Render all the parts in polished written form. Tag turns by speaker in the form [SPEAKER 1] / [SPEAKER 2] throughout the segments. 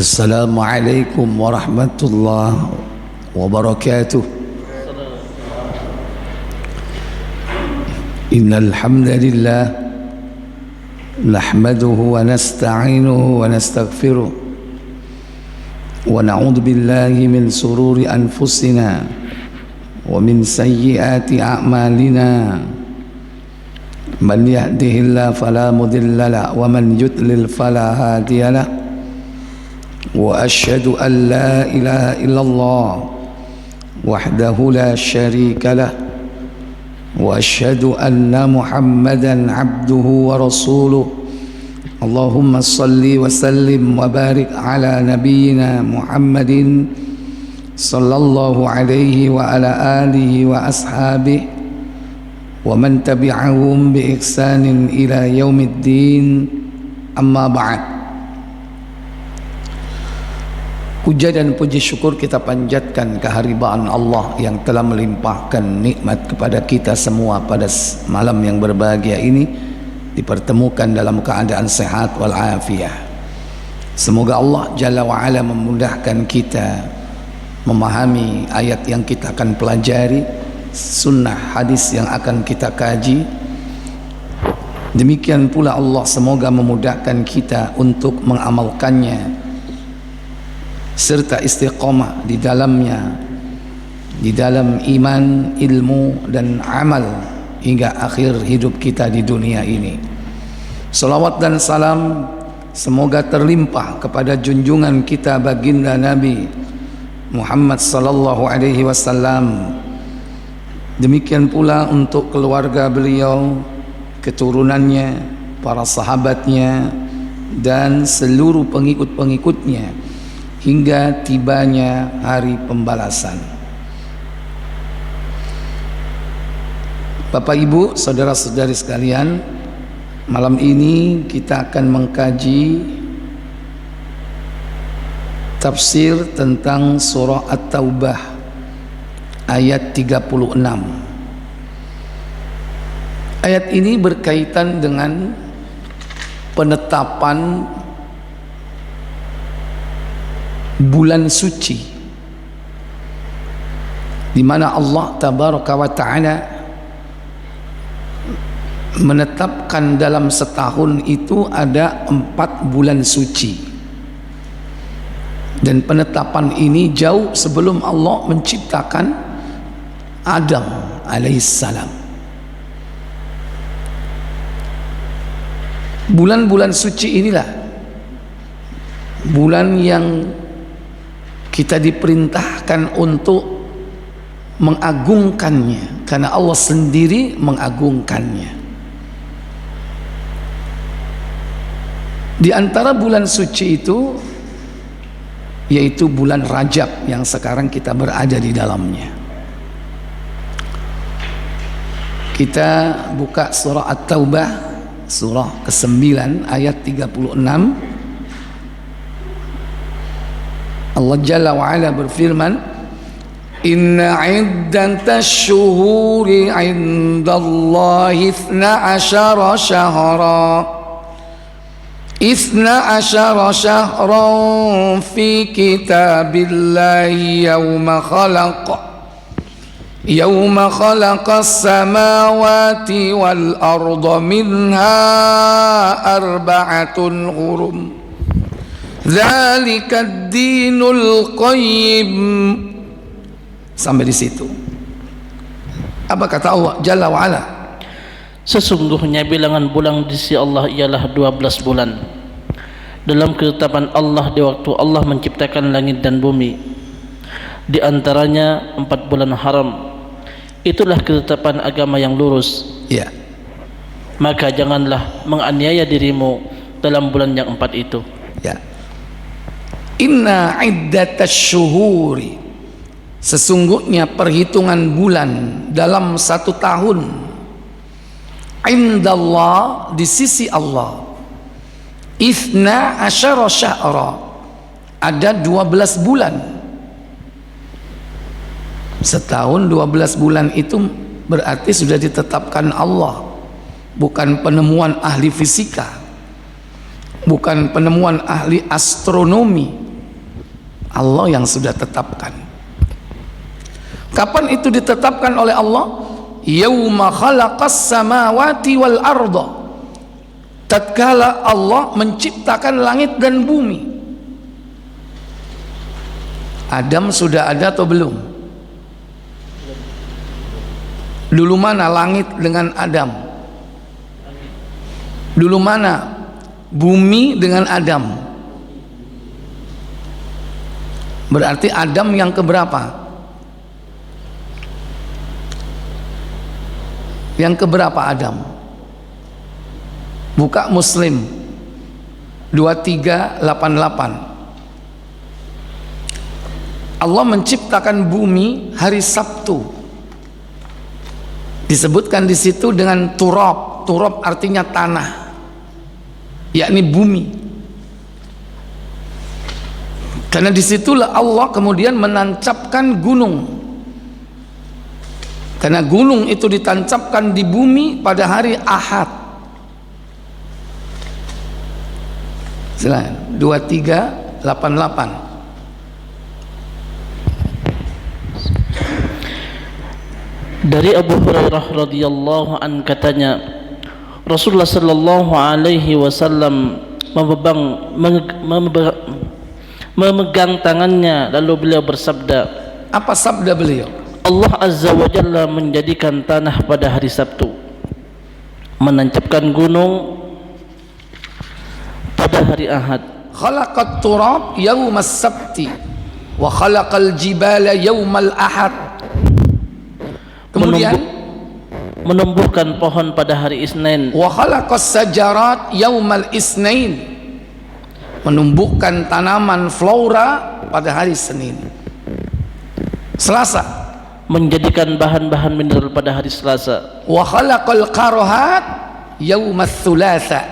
[SPEAKER 1] Assalamualaikum warahmatullahi wabarakatuh. Innal hamdalillah nahmaduhu wa nasta'inuhu wa nastaghfiruh wa na'udzu billahi min sururi anfusina wa min sayyiati a'malina. Man yahdihillahu fala mudilla lahu wa man yudlil fala hadiya lahu. Wa asyhadu an la ilaha illallah wahdahu la syarika lah wa asyhadu anna Muhammadan abduhu wa rasuluh. Allahumma salli wa sallim wa barik ala nabiyyina Muhammadin sallallahu alaihi wa ala alihi wa ashabihi wa man tabi'ahum bi ihsanin ila yaumiddin. Amma ba'd. Puja dan puji syukur kita panjatkan kehadiran Allah yang telah melimpahkan nikmat kepada kita semua pada malam yang berbahagia ini, dipertemukan dalam keadaan sehat wal afiah. Semoga Allah Jalla wa Ala memudahkan kita memahami ayat yang kita akan pelajari, sunnah hadis yang akan kita kaji. Demikian pula Allah semoga memudahkan kita untuk mengamalkannya serta istiqamah di dalamnya, di dalam iman, ilmu dan amal hingga akhir hidup kita di dunia ini. Salawat dan salam semoga terlimpah kepada junjungan kita baginda Nabi Muhammad sallallahu alaihi wasallam. Demikian pula untuk keluarga beliau, keturunannya, para sahabatnya dan seluruh pengikut-pengikutnya hingga tibanya hari pembalasan. Bapak Ibu, saudara-saudari sekalian, malam ini kita akan mengkaji tafsir tentang surah At-Taubah ayat 36. Ayat ini berkaitan dengan penetapan bulan suci, di mana Allah tabaraka wa ta'ala menetapkan dalam setahun itu ada 4 bulan suci. Dan penetapan ini jauh sebelum Allah menciptakan Adam alaihissalam. Bulan-bulan suci inilah bulan yang kita diperintahkan untuk mengagungkannya, karena Allah sendiri mengagungkannya. Di antara bulan suci itu yaitu bulan Rajab yang sekarang kita berada di dalamnya. Kita buka surah At-Taubah, surah ke-9 ayat 36. Allah Jalla wa Ala berfirman, Inna iddatash syuhuri indallahi 12 syahra 12 syahran fi kitabillahi yawma khalaqas samawati wal arda minha arba'atun hurum Dzalika dinul qayyim. Sampai di situ. Apa kata Allah Jalla wa Ala?
[SPEAKER 2] Sesungguhnya bilangan bulan di sisi Allah ialah 12 bulan. Dalam ketetapan Allah di waktu Allah menciptakan langit dan bumi, di antaranya 4 bulan haram. Itulah ketetapan agama yang lurus.
[SPEAKER 1] Ya.
[SPEAKER 2] Maka janganlah menganiaya dirimu dalam bulan yang 4 itu.
[SPEAKER 1] Ya. Inna iddatash syuhuri, sesungguhnya perhitungan bulan dalam 1 tahun, indallah, di sisi Allah, 12 syahra, ada 12 bulan. Setahun 12 bulan itu berarti sudah ditetapkan Allah, bukan penemuan ahli fisika, bukan penemuan ahli astronomi, Allah yang sudah tetapkan. Kapan itu ditetapkan oleh Allah? Yauma khalaqas samawati wal arda, tatkala Allah menciptakan langit dan bumi. Adam sudah ada atau belum? Dulu mana langit dengan Adam? Dulu mana bumi dengan Adam? Berarti Adam yang keberapa? Yang keberapa Adam? Buka Muslim 2388. Allah menciptakan bumi hari Sabtu. Disebutkan di situ dengan turab. Turab artinya tanah, yakni bumi. Karena disitulah Allah kemudian menancapkan gunung. Karena gunung itu ditancapkan di bumi pada hari Ahad. Silakan 2388.
[SPEAKER 2] Dari Abu Hurairah radhiyallahu an katanya, Rasulullah sallallahu alaihi wasallam memegang tangannya, lalu beliau bersabda.
[SPEAKER 1] Apa sabda beliau?
[SPEAKER 2] Allah Azza wa Jalla menjadikan tanah pada hari Sabtu, menancapkan gunung pada hari Ahad.
[SPEAKER 1] Khalaqat turab yaumas sabti wa khalaqal jibala yaumal ahad. Kemudian
[SPEAKER 2] menumbuhkan pohon pada hari Isnin.
[SPEAKER 1] Wa khalaqas sajarat yaumal isnain. Menumbuhkan tanaman flora pada hari Senin. Selasa
[SPEAKER 2] menjadikan bahan-bahan mineral pada hari Selasa.
[SPEAKER 1] Wa khalaqal qarahat yaumats thulatsa.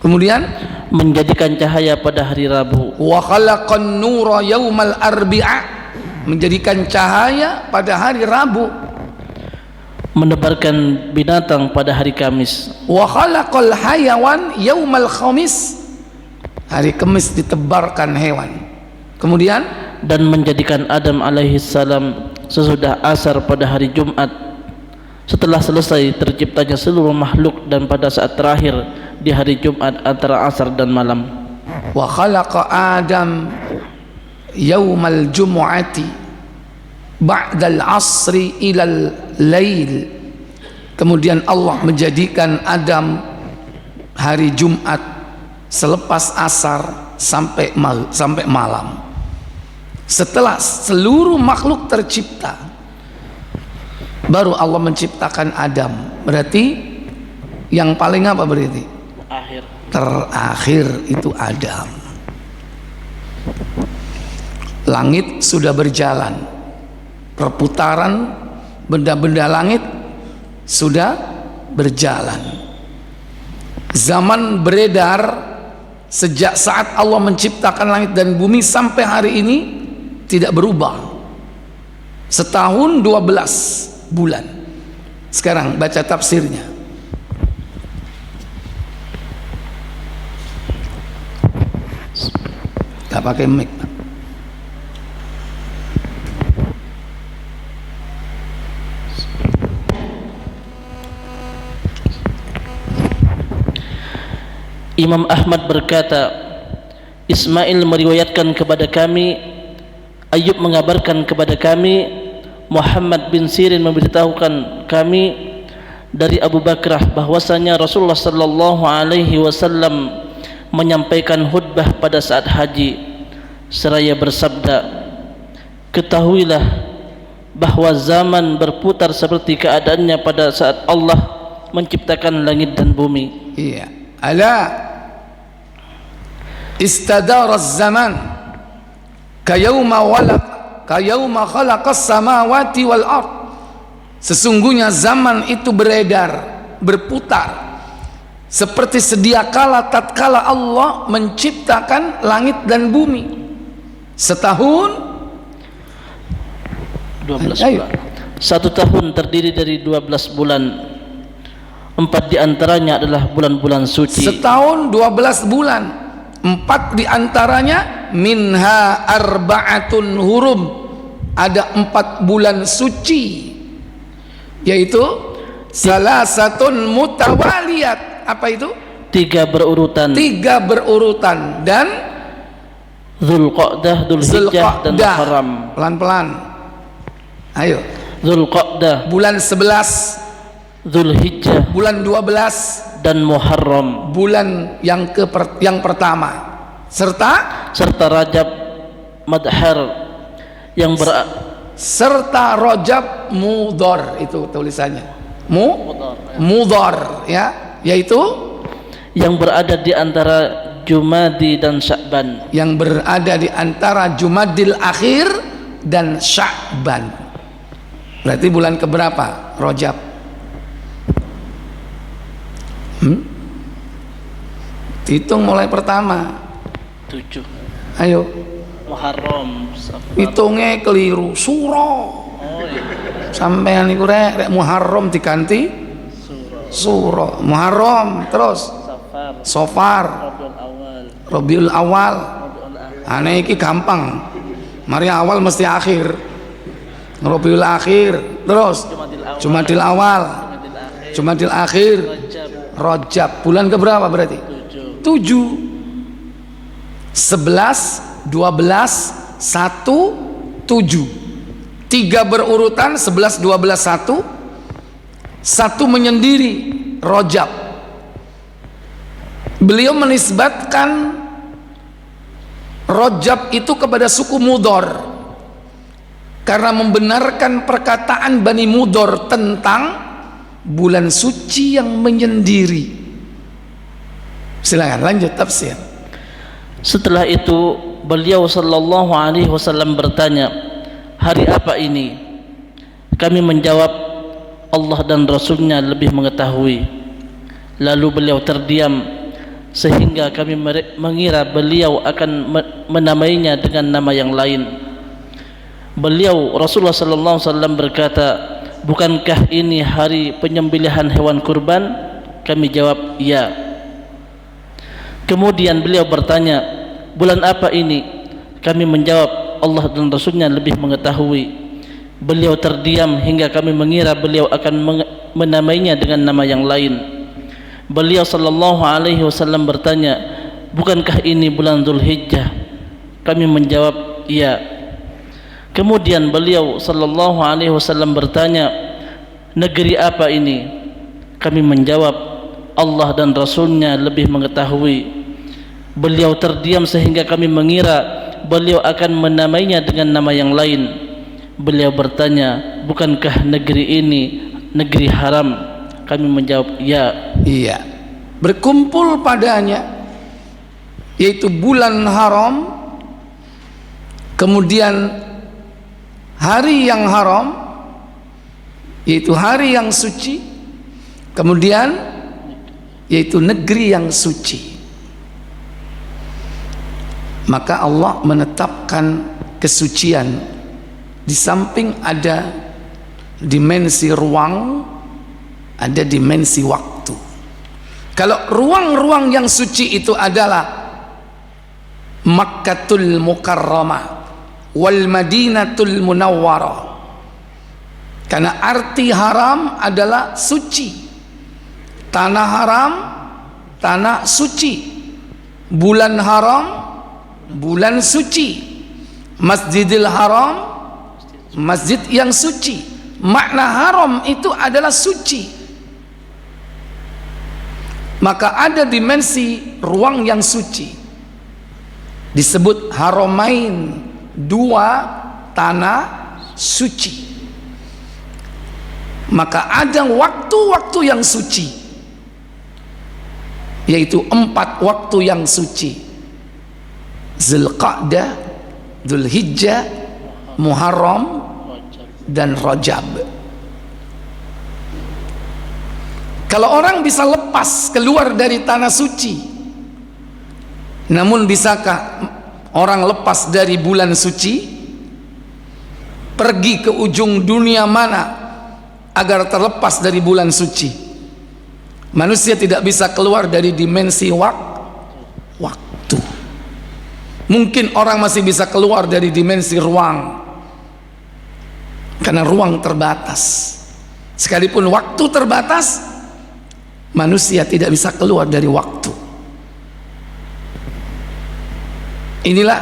[SPEAKER 1] Kemudian
[SPEAKER 2] menjadikan cahaya pada hari Rabu.
[SPEAKER 1] Wa khalaqan nura yaumal arbi'a. Menjadikan cahaya pada hari Rabu.
[SPEAKER 2] Menebarkan binatang pada hari Kamis.
[SPEAKER 1] Wa khalaqal hayawan yaumal khamis. Hari Kamis ditebarkan hewan. Kemudian
[SPEAKER 2] dan menjadikan Adam alaihi salam sesudah asar pada hari Jumat, setelah selesai terciptanya seluruh makhluk, dan pada saat terakhir di hari Jumat antara asar dan malam.
[SPEAKER 1] Wa khalaqa Adam yaumal jumu'ati ba'dal asri ilal lail. Kemudian Allah menjadikan Adam hari Jumat selepas asar sampai malam. Setelah seluruh makhluk tercipta, baru Allah menciptakan Adam. Berarti yang paling apa berarti? Terakhir itu Adam. Langit sudah berjalan, perputaran benda-benda langit sudah berjalan. Zaman beredar sejak saat Allah menciptakan langit dan bumi sampai hari ini tidak berubah. Setahun 12 bulan. Sekarang baca tafsirnya. Gak pakai mic.
[SPEAKER 2] Imam Ahmad berkata, Ismail meriwayatkan kepada kami, Ayub mengabarkan kepada kami, Muhammad bin Sirin memberitahukan kami dari Abu Bakrah bahwasanya Rasulullah sallallahu alaihi wasallam menyampaikan khutbah pada saat haji seraya bersabda, ketahuilah bahwa zaman berputar seperti keadaannya pada saat Allah menciptakan langit dan bumi.
[SPEAKER 1] Iya. Ala istadara zaman kayawma khalaqas samawati wal ard. Sesungguhnya zaman itu beredar, berputar seperti sedia kala tatkala Allah menciptakan langit dan bumi. Setahun
[SPEAKER 2] 12 bulan. Satu tahun terdiri dari 12 bulan. 4 diantaranya adalah bulan-bulan suci.
[SPEAKER 1] Setahun 12 bulan, 4 diantaranya minha arba'atun hurum, ada 4 bulan suci, yaitu salasatun mutawaliyat. Apa itu?
[SPEAKER 2] 3 berurutan.
[SPEAKER 1] 3 berurutan. Dan
[SPEAKER 2] Dzulqa'dah, Dzulhijjah dan Muharram.
[SPEAKER 1] Pelan-pelan. Ayo.
[SPEAKER 2] Dzulqa'dah,
[SPEAKER 1] bulan 11,
[SPEAKER 2] Dzulhijjah,
[SPEAKER 1] bulan 12
[SPEAKER 2] dan Muharram,
[SPEAKER 1] bulan yang pertama, serta
[SPEAKER 2] Rajab, Madhar yang
[SPEAKER 1] serta Rajab Mudhar, itu tulisannya Mudhar ya, yaitu
[SPEAKER 2] yang berada di antara Jumadi dan Sya'ban,
[SPEAKER 1] yang berada di antara Jumadil Akhir dan Sya'ban. Berarti bulan keberapa Rajab? Hitung mulai pertama.
[SPEAKER 2] 7.
[SPEAKER 1] Ayo.
[SPEAKER 2] Muharram.
[SPEAKER 1] Hitungnya keliru. Suro. Sampean niku rek Muharram diganti Suro. Muharram terus Safar. Rabiul Awal. Aneh iki gampang. Mari awal mesti akhir. Rabiul Akhir, terus Jumadil Awal, Jumadil Akhir, Rajab. Bulan keberapa berarti? 7, 11, 12, 1, 7. 3 berurutan, 11, 12, 1. 1 menyendiri, Rajab. Beliau menisbatkan Rajab itu kepada suku Mudhar karena membenarkan perkataan Bani Mudhar tentang bulan suci yang menyendiri. Silakan lanjut tafsir.
[SPEAKER 2] Setelah itu beliau sallallahu alaihi wasallam bertanya, hari apa ini? Kami menjawab, Allah dan Rasulnya lebih mengetahui. Lalu beliau terdiam sehingga kami mengira beliau akan menamainya dengan nama yang lain. Beliau Rasulullah sallallahu alaihi wasallam berkata, bukankah ini hari penyembelihan hewan kurban? Kami jawab, ya. Kemudian beliau bertanya, bulan apa ini? Kami menjawab, Allah dan Rasulnya lebih mengetahui. Beliau terdiam hingga kami mengira beliau akan menamainya dengan nama yang lain. Beliau sallallahu alaihi wasallam bertanya, bukankah ini bulan Dzulhijjah? Kami menjawab, iya. Kemudian beliau sallallahu alaihi wasallam bertanya, negeri apa ini? Kami menjawab, Allah dan Rasulnya lebih mengetahui. Beliau terdiam sehingga kami mengira beliau akan menamainya dengan nama yang lain. Beliau bertanya, bukankah negeri ini negeri haram? Kami menjawab, ya.
[SPEAKER 1] Iya. Berkumpul padanya yaitu bulan haram, kemudian hari yang haram yaitu hari yang suci, kemudian yaitu negeri yang suci. Maka Allah menetapkan kesucian di samping ada dimensi ruang, ada dimensi waktu. Kalau ruang-ruang yang suci itu adalah Makkatul Mukarramah wal Madinatul Munawwarah, karena arti haram adalah suci. Tanah haram, tanah suci. Bulan haram, bulan suci. Masjidil Haram, masjid yang suci. Makna haram itu adalah suci. Maka ada dimensi ruang yang suci, disebut haramain, 2 tanah suci. Maka ada waktu-waktu yang suci, yaitu 4 waktu yang suci: Zulqa'dah, Dzulhijjah, Muharram, dan Rajab. Kalau orang bisa lepas keluar dari tanah suci, namun bisakah orang lepas dari bulan suci, pergi ke ujung dunia mana agar terlepas dari bulan suci? Manusia tidak bisa keluar dari dimensi waktu. Mungkin orang masih bisa keluar dari dimensi ruang, karena ruang terbatas. Sekalipun waktu terbatas, manusia tidak bisa keluar dari waktu. Inilah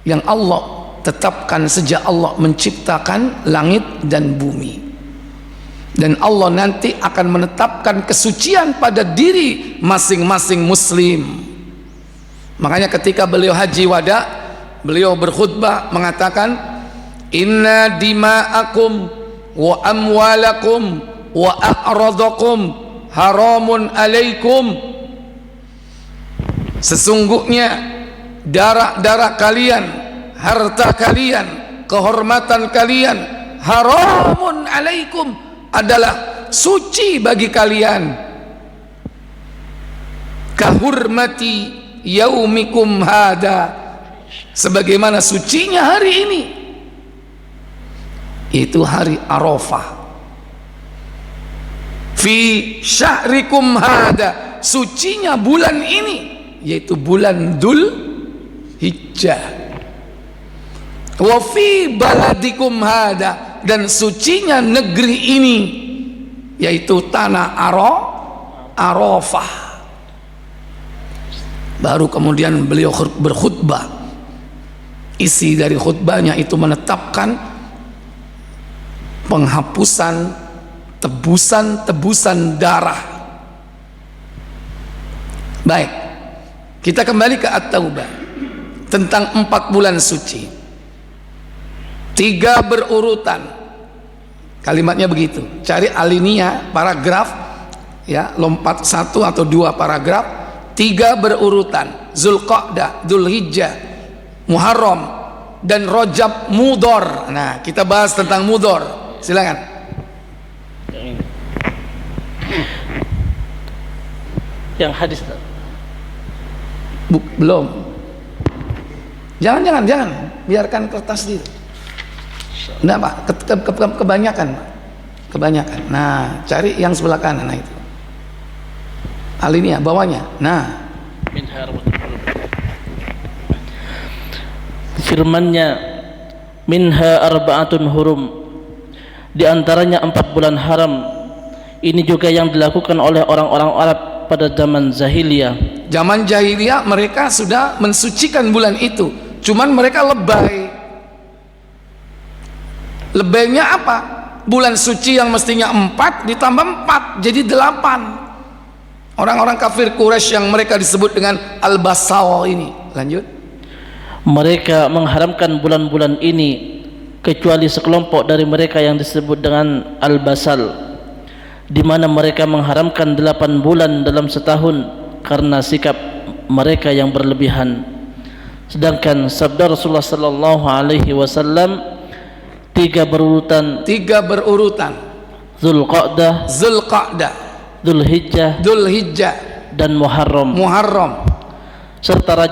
[SPEAKER 1] yang Allah tetapkan sejak Allah menciptakan langit dan bumi. Dan Allah nanti akan menetapkan kesucian pada diri masing-masing muslim. Makanya ketika beliau haji wada, beliau berkhutbah mengatakan, inna dima'akum wa amwalakum wa a'radakum haramun alaikum. Sesungguhnya darah-darah kalian, harta kalian, kehormatan kalian, haramun alaikum, adalah suci bagi kalian, kahurmati yaumikum hada, sebagaimana sucinya hari ini, itu hari Arafah. Fi syahrikum hada, sucinya bulan ini, yaitu bulan Dzul Hijjah. Wa fi baladikum hada, dan sucinya negeri ini, yaitu tanah Arafah. Baru kemudian beliau berkhutbah. Isi dari khutbahnya itu menetapkan penghapusan tebusan darah. Baik, kita kembali ke At-Taubah tentang 4 bulan suci. 3 berurutan, kalimatnya begitu. Cari alinea paragraf, ya, lompat 1 atau 2 paragraf. 3 berurutan: Zulqa'dah, Dzulhijjah, Muharram, dan Rajab Mudhar. Nah, kita bahas tentang Mudhar. Silakan.
[SPEAKER 2] Yang hadis
[SPEAKER 1] belum. Jangan, biarkan kertas dulu. Enggak Pak, kebanyakan Pak. Kebanyakan. Nah, cari yang sebelah kanan, nah itu. Alinea bawahnya. Nah,
[SPEAKER 2] firman-Nya, minha arba'atun hurum, di antaranya 4 bulan haram. Ini juga yang dilakukan oleh orang-orang Arab pada zaman jahiliyah.
[SPEAKER 1] Zaman jahiliyah mereka sudah mensucikan bulan itu, cuman mereka lebay. Lebaynya apa? Bulan suci yang mestinya 4 ditambah 4 jadi 8. Orang-orang kafir Quraisy yang mereka disebut dengan Al-Basaw ini. Lanjut.
[SPEAKER 2] Mereka mengharamkan bulan-bulan ini kecuali sekelompok dari mereka yang disebut dengan Al-Basal, di mana mereka mengharamkan 8 bulan dalam setahun karena sikap mereka yang berlebihan. Sedangkan sabda Rasulullah sallallahu alaihi wasallam 3 berurutan. Zulqa'dah, Dzulhijjah, dan Muharram. Serta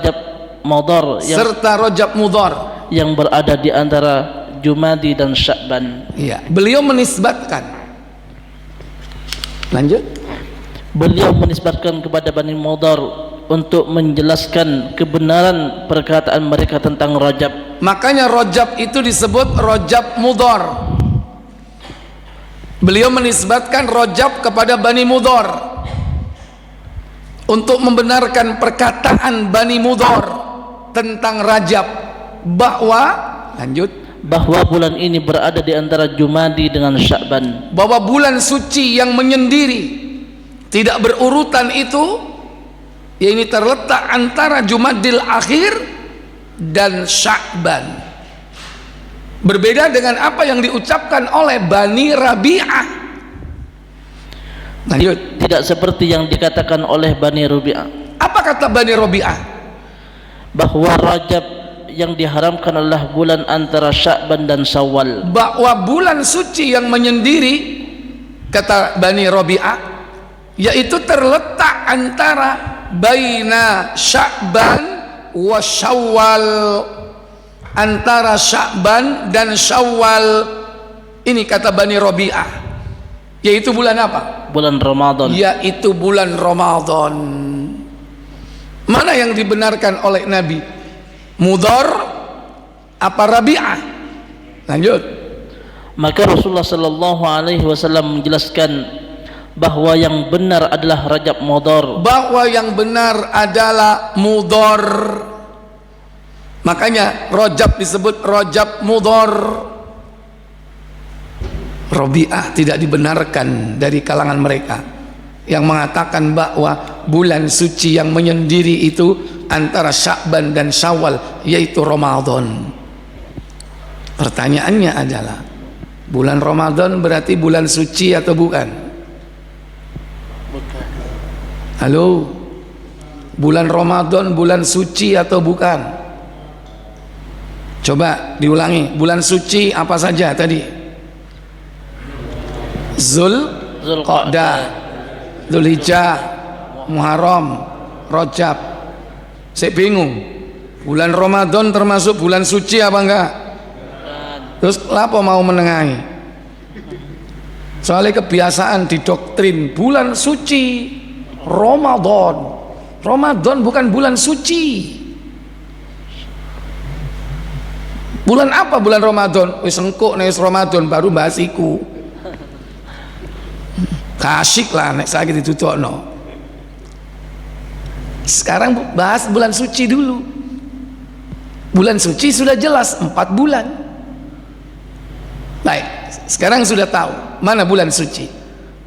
[SPEAKER 2] Rajab Mudhar yang berada di antara Jumadi dan Sya'ban.
[SPEAKER 1] Iya, beliau menisbatkan. Lanjut.
[SPEAKER 2] Beliau menisbatkan kepada Bani Mudhar untuk menjelaskan kebenaran perkataan mereka tentang Rajab.
[SPEAKER 1] Makanya Rajab itu disebut Rajab Mudhar. Beliau menisbatkan Rajab kepada Bani Mudhar untuk membenarkan perkataan Bani Mudhar tentang Rajab, bahwa
[SPEAKER 2] bulan ini berada di antara Jumadi dengan Sya'ban,
[SPEAKER 1] bahwa bulan suci yang menyendiri tidak berurutan itu, ya, ini terletak antara Jumadil Akhir dan Sya'ban. Berbeda dengan apa yang diucapkan oleh Bani Rabi'ah. Lanjut.
[SPEAKER 2] Tidak seperti yang dikatakan oleh Bani Rabi'ah.
[SPEAKER 1] Apa kata Bani Rabi'ah?
[SPEAKER 2] Bahwa Rajab yang diharamkan adalah bulan antara Sya'ban dan Syawal.
[SPEAKER 1] Bahwa bulan suci yang menyendiri, kata Bani Rabi'ah, yaitu terletak antara baina Sya'ban wa Syawal, antara Sya'ban dan Syawal. Ini kata Bani Rabi'ah, yaitu bulan apa?
[SPEAKER 2] Bulan Ramadan.
[SPEAKER 1] Yaitu bulan Ramadan. Mana yang dibenarkan oleh Nabi? Mudhar apa Rabi'ah? Lanjut.
[SPEAKER 2] Maka Rasulullah sallallahu alaihi wasallam menjelaskan bahwa yang benar adalah Rajab Mudhar.
[SPEAKER 1] Bahwa yang benar adalah Mudhar. Makanya Rajab disebut Rajab Mudhar. Rabi'ah tidak dibenarkan dari kalangan mereka yang mengatakan bahwa bulan suci yang menyendiri itu antara Sya'ban dan Syawal, yaitu Ramadan. Pertanyaannya adalah, bulan Ramadan berarti bulan suci atau bukan? Halo, bulan Ramadan bulan suci atau bukan? Coba diulangi, bulan suci apa saja tadi? Zulqa'dah, Dzulhijjah, Muharram, Rajab. Saya bingung, bulan Ramadan termasuk bulan suci apa enggak? Terus apa mau menengahi? Soalnya kebiasaan didoktrin bulan suci Ramadan. Ramadan bukan bulan suci. Bulan apa bulan Ramadan? Wis engko nek Ramadan baru bahas iku. Kasik lah nek saiki ditutokno. Sekarang bahas bulan suci dulu. Bulan suci sudah jelas 4 bulan. Baik, sekarang sudah tahu mana bulan suci.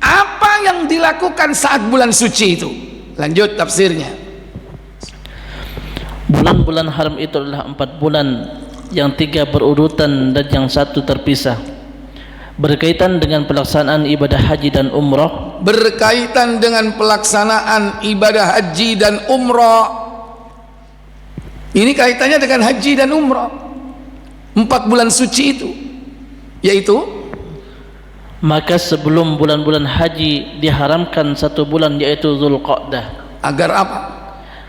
[SPEAKER 1] Apa yang dilakukan saat bulan suci itu? Lanjut tafsirnya.
[SPEAKER 2] Bulan-bulan haram itu adalah 4 bulan, yang 3 berurutan dan yang 1 terpisah. Berkaitan dengan pelaksanaan ibadah haji dan umrah.
[SPEAKER 1] Berkaitan dengan pelaksanaan ibadah haji dan umrah. Ini kaitannya dengan haji dan umrah. 4 bulan suci itu, yaitu,
[SPEAKER 2] maka sebelum bulan-bulan haji diharamkan 1 bulan, yaitu Zulqa'dah.
[SPEAKER 1] Agar apa?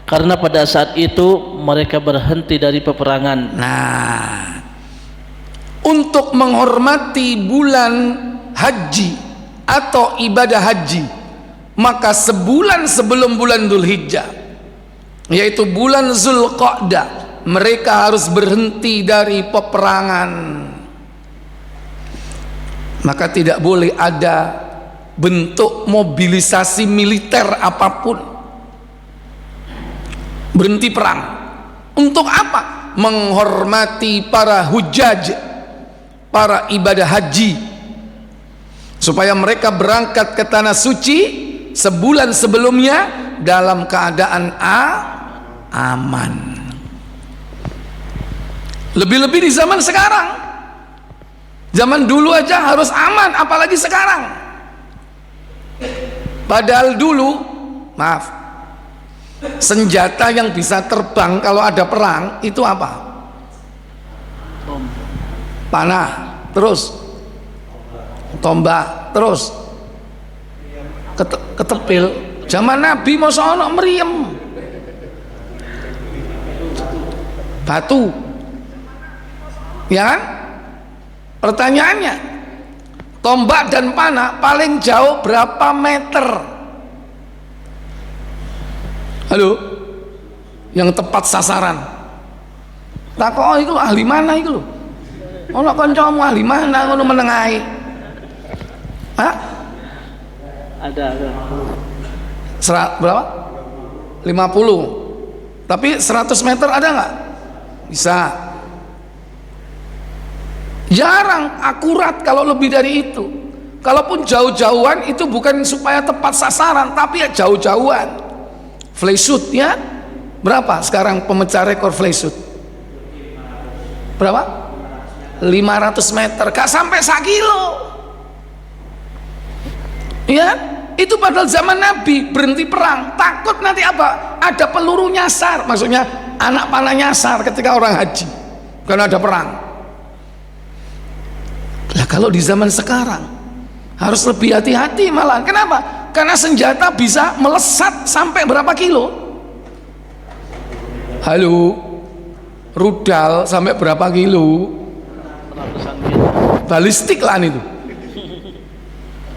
[SPEAKER 2] Karena pada saat itu mereka berhenti dari peperangan.
[SPEAKER 1] Nah, untuk menghormati bulan haji atau ibadah haji, maka sebulan sebelum bulan Dzulhijjah, yaitu bulan Zulqa'dah, mereka harus berhenti dari peperangan. Maka tidak boleh ada bentuk mobilisasi militer apapun. Berhenti perang. Untuk apa? Menghormati para hujaj, para ibadah haji, supaya mereka berangkat ke tanah suci sebulan sebelumnya dalam keadaan aman. Lebih-lebih di zaman sekarang. Zaman dulu aja harus aman, apalagi sekarang. Padahal dulu, maaf, senjata yang bisa terbang kalau ada perang itu apa? Panah, terus tombak, terus ketepil. Zaman Nabi masa ono meriam, batu, ya kan? Pertanyaannya, tombak dan panah paling jauh berapa meter? Halo, yang tepat sasaran. Tak kok itu ahli mana itu? Ono kancamu ahli mana ngono menengahi? Hah?
[SPEAKER 2] Ada.
[SPEAKER 1] Berapa? 50. Tapi 100 meter ada nggak? Bisa. Jarang akurat kalau lebih dari itu. Kalaupun jauh-jauhan itu bukan supaya tepat sasaran, tapi ya jauh-jauhan. Fly shoot ya, berapa sekarang pemecah rekor fly shoot? Berapa? 500 meter, gak sampai 1 kilo. Ya, itu padahal zaman Nabi berhenti perang, takut nanti apa? Ada peluru nyasar, maksudnya anak panah nyasar ketika orang haji, karena ada perang. Lah kalau di zaman sekarang harus lebih hati-hati malah. Kenapa? Karena senjata bisa melesat sampai berapa kilo? Halo, rudal sampai berapa kilo? Balistik lah itu.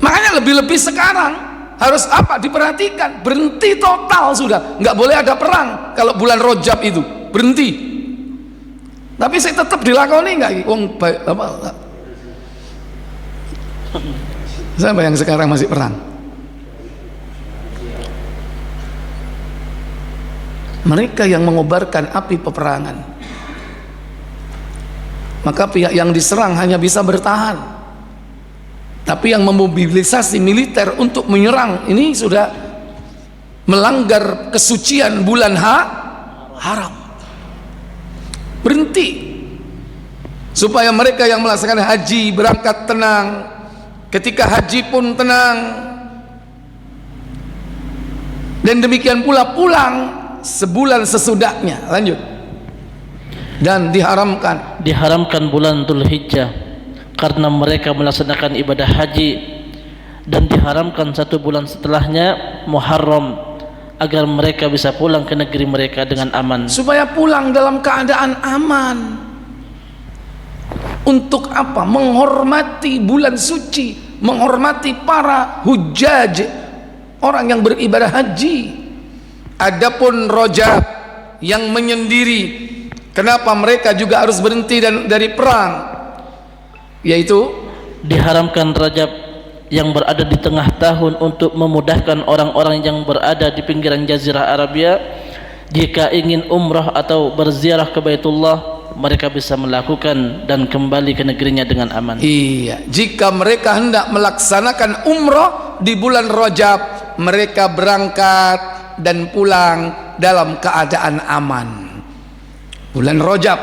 [SPEAKER 1] Makanya lebih-lebih sekarang harus apa? Diperhatikan, berhenti total sudah. Nggak boleh ada perang kalau bulan Rajab itu, berhenti. Tapi saya tetap dilakoni nggak? Wong apa? Siapa yang sekarang masih perang? Mereka yang mengobarkan api peperangan. Maka pihak yang diserang hanya bisa bertahan. Tapi yang memobilisasi militer untuk menyerang ini sudah melanggar kesucian bulan haram. Berhenti supaya mereka yang melaksanakan haji berangkat tenang, ketika haji pun tenang, dan demikian pula pulang sebulan sesudahnya. Lanjut. Dan diharamkan bulan Dzulhijjah karena mereka melaksanakan ibadah haji, dan diharamkan 1 bulan setelahnya Muharram agar mereka bisa pulang ke negeri mereka dengan aman. Supaya pulang dalam keadaan aman. Untuk apa? Menghormati bulan suci, menghormati para hujjaj, orang yang beribadah haji. Adapun Rajab yang menyendiri, kenapa mereka juga harus berhenti dari perang? Yaitu diharamkan Rajab yang berada di tengah tahun untuk memudahkan orang-orang yang berada di pinggiran Jazirah Arabia jika ingin umrah atau berziarah ke Baitullah, mereka bisa melakukan dan kembali ke negerinya dengan aman. Iya, jika mereka hendak melaksanakan umrah di bulan Rajab, mereka berangkat dan pulang dalam keadaan aman. Bulan Rajab,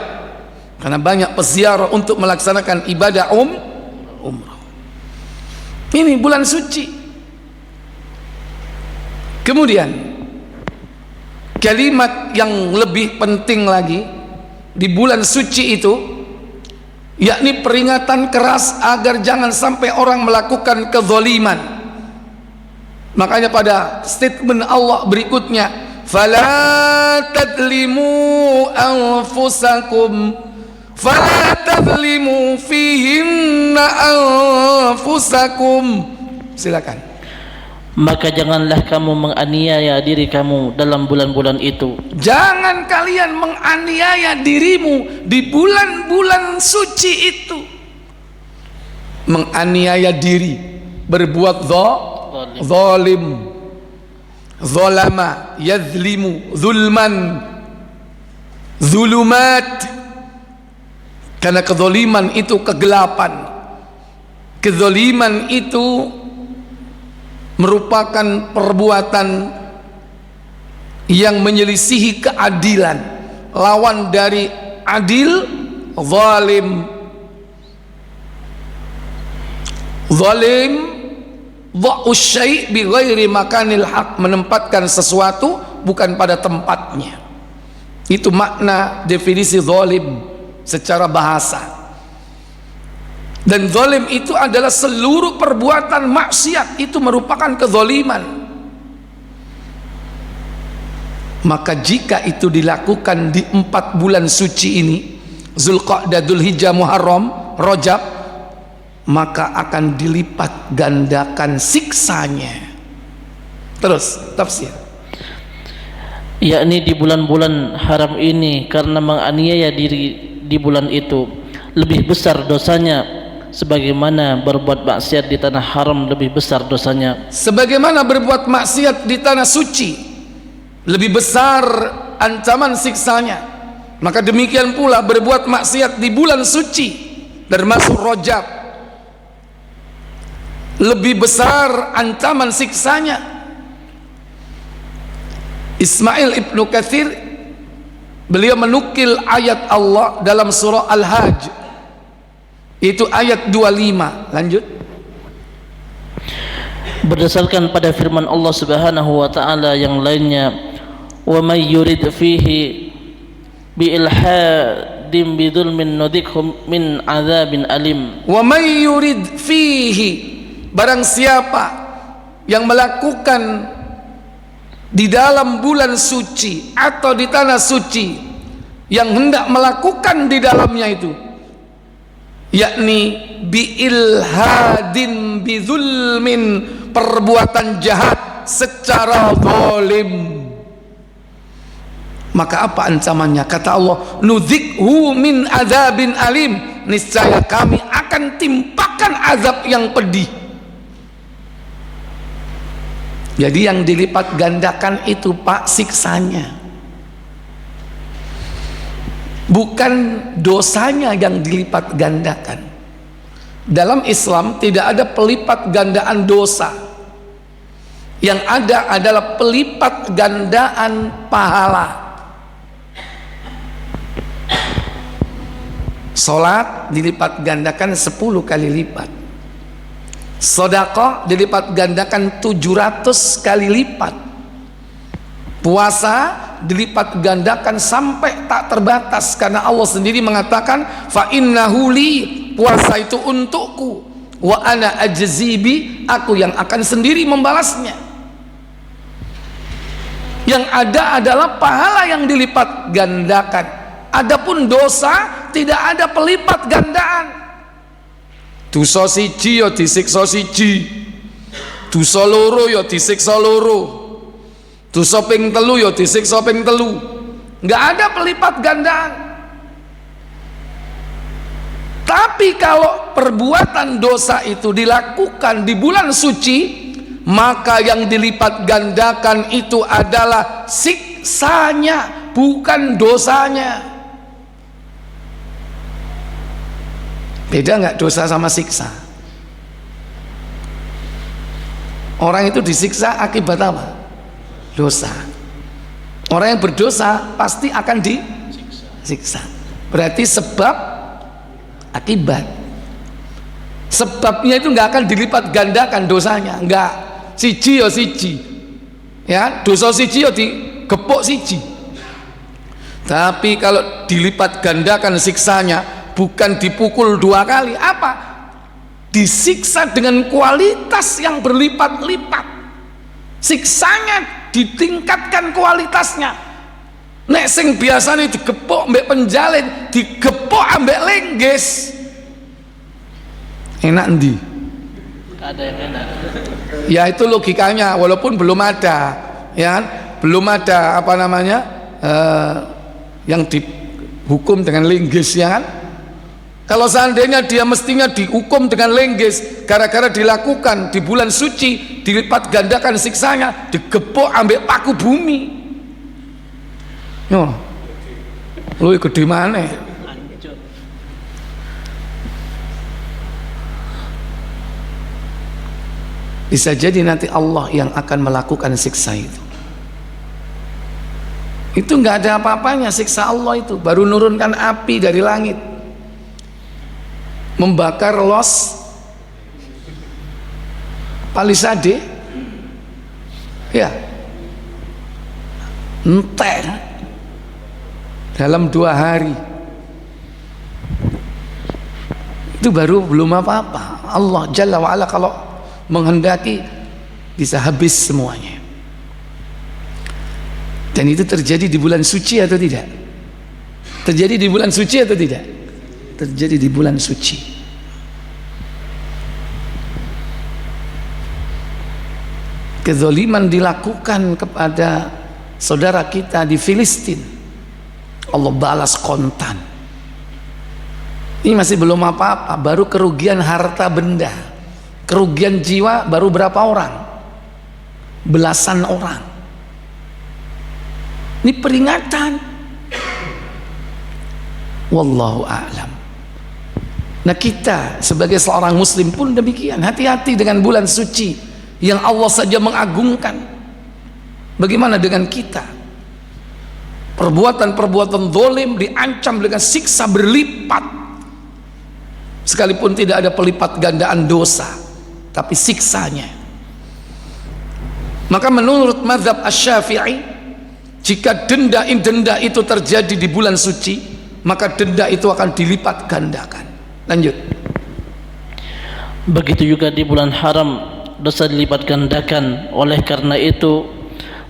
[SPEAKER 1] karena banyak peziarah untuk melaksanakan ibadah umrah. Ini bulan suci. Kemudian kalimat yang lebih penting lagi di bulan suci itu, yakni peringatan keras agar jangan sampai orang melakukan kezaliman. Makanya pada statement Allah berikutnya, fala tadlimu anfusakum fala tadlimu fihinna anfusakum. Silakan. Maka janganlah kamu menganiaya diri kamu dalam bulan-bulan itu. Jangan kalian menganiaya dirimu di bulan-bulan suci itu. Menganiaya diri, berbuat zalim, zalama, yazlimu, zulman, zulumat. Karena kezaliman itu kegelapan, kezaliman itu merupakan perbuatan yang menyelisihi keadilan. Lawan dari adil, zalim. Zalim dha'u syai' bi ghairi makanil haq, menempatkan sesuatu bukan pada tempatnya. Itu makna definisi zalim secara bahasa. Dan zalim itu adalah seluruh perbuatan maksiat, itu merupakan kezaliman. Maka jika itu dilakukan di 4 bulan suci ini, Zulqa'dah, Dzulhijjah, Muharram, Rajab, maka akan dilipat gandakan siksanya. Terus tafsir, yakni di bulan-bulan haram ini karena menganiaya diri di bulan itu lebih besar dosanya sebagaimana berbuat maksiat di tanah haram lebih besar dosanya. Sebagaimana berbuat maksiat di tanah suci lebih besar ancaman siksanya, maka demikian pula berbuat maksiat di bulan suci termasuk Rajab lebih besar ancaman siksanya. Ismail Ibnu Katsir, beliau menukil ayat Allah dalam surah Al-Hajj, itu ayat 25. Lanjut. Berdasarkan pada firman Allah Subhanahu wa taala yang lainnya, wa may yurid fihi bi ilhadim bi dzulmin nudhikhum min adzabin alim. Wa may yurid fihi, barang siapa yang melakukan di dalam bulan suci atau di tanah suci, yang hendak melakukan di dalamnya itu, yakni bi ilhadin bi zulmin, perbuatan jahat secara zalim, Maka apa ancamannya? Kata Allah, nudzikhu min adzabin alim, niscaya kami akan timpakan azab yang pedih. Jadi yang dilipat gandakan itu Pak siksanya, bukan dosanya yang dilipat gandakan. Dalam Islam tidak ada pelipat gandaan dosa. Yang ada adalah pelipat gandaan pahala. Salat dilipat gandakan 10 kali lipat. Sedekah dilipat gandakan 700 kali lipat. Puasa dilipat gandakan sampai tak terbatas, karena Allah sendiri mengatakan fa innahu li, puasa itu untukku, wa ana ajzibi, aku yang akan sendiri membalasnya. Yang ada adalah pahala yang dilipat gandakan. Adapun dosa tidak ada pelipat gandaan. Dosa siji ya disiksa siji, dosa loro ya disiksa loro, dosa ping telu ya disiksa ping telu. Nggak ada pelipat gandaan. Tapi kalau perbuatan dosa itu dilakukan di bulan suci, maka yang dilipat gandakan itu adalah siksanya, bukan dosanya. Beda nggak dosa sama siksa? Orang itu disiksa akibat apa? Dosa. Orang yang berdosa pasti akan disiksa. Berarti sebab akibat. Sebabnya itu nggak akan dilipat gandakan dosanya, nggak. Siji ya siji, ya dosa siji ya digepuk siji. Tapi kalau dilipat gandakan siksanya, bukan dipukul 2 kali, apa? Disiksa dengan kualitas yang berlipat-lipat. Siksanya ditingkatkan kualitasnya. Nek sing biasanya digepuk mbek penjalin, digepuk ambek lengges. Enak ndi?
[SPEAKER 2] Ada yang enak.
[SPEAKER 1] Ya itu logikanya, walaupun belum ada, ya belum ada apa namanya yang dihukum dengan lengges, ya kan? Kalau seandainya dia mestinya dihukum dengan lengges gara-gara dilakukan di bulan suci, dilipat gandakan siksanya, digepuk ambek paku bumi. Yo, lu gede mana? Bisa jadi nanti Allah yang akan melakukan siksa itu. Itu nggak ada apa-apanya siksa Allah itu, baru nurunkan api dari langit, membakar los Palisade, ya entek dalam 2 hari. Itu baru belum apa-apa. Allah Jalla wa'ala kalau menghendaki bisa habis semuanya. Dan itu terjadi di bulan suci atau tidak? Terjadi di bulan suci atau tidak? Terjadi di bulan suci. Kezaliman dilakukan kepada saudara kita di Filistin, Allah balas kontan. Ini masih belum apa-apa, baru kerugian harta benda, kerugian jiwa baru berapa orang? Belasan orang. Ini peringatan. Wallahu a'lam. Nah kita sebagai seorang muslim pun demikian, hati-hati dengan bulan suci yang Allah saja mengagungkan. Bagaimana dengan kita? Perbuatan-perbuatan zalim diancam dengan siksa berlipat, sekalipun tidak ada pelipat gandaan dosa, tapi siksanya. Maka menurut mazhab Asy-Syafi'i, jika denda itu terjadi di bulan suci, maka denda itu akan dilipat gandakan. Lanjut.
[SPEAKER 2] Begitu juga di bulan haram, dosa dilipat gandakan. Oleh karena itu,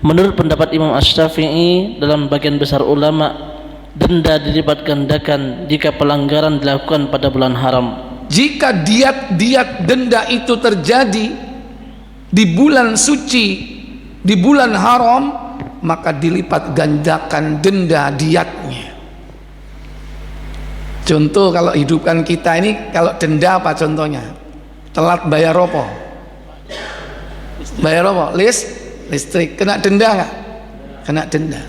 [SPEAKER 2] menurut pendapat Imam Asy-Syafi'i, dalam bagian besar ulama, denda dilipat gandakan jika pelanggaran dilakukan pada bulan haram.
[SPEAKER 1] Jika diat denda itu terjadi di bulan suci, di bulan haram, maka dilipat gandakan denda diatnya. Contoh kalau hidupkan kita ini, kalau denda apa contohnya? Telat bayar apa? Bayar apa? Listrik. Kena denda nggak? Kena denda.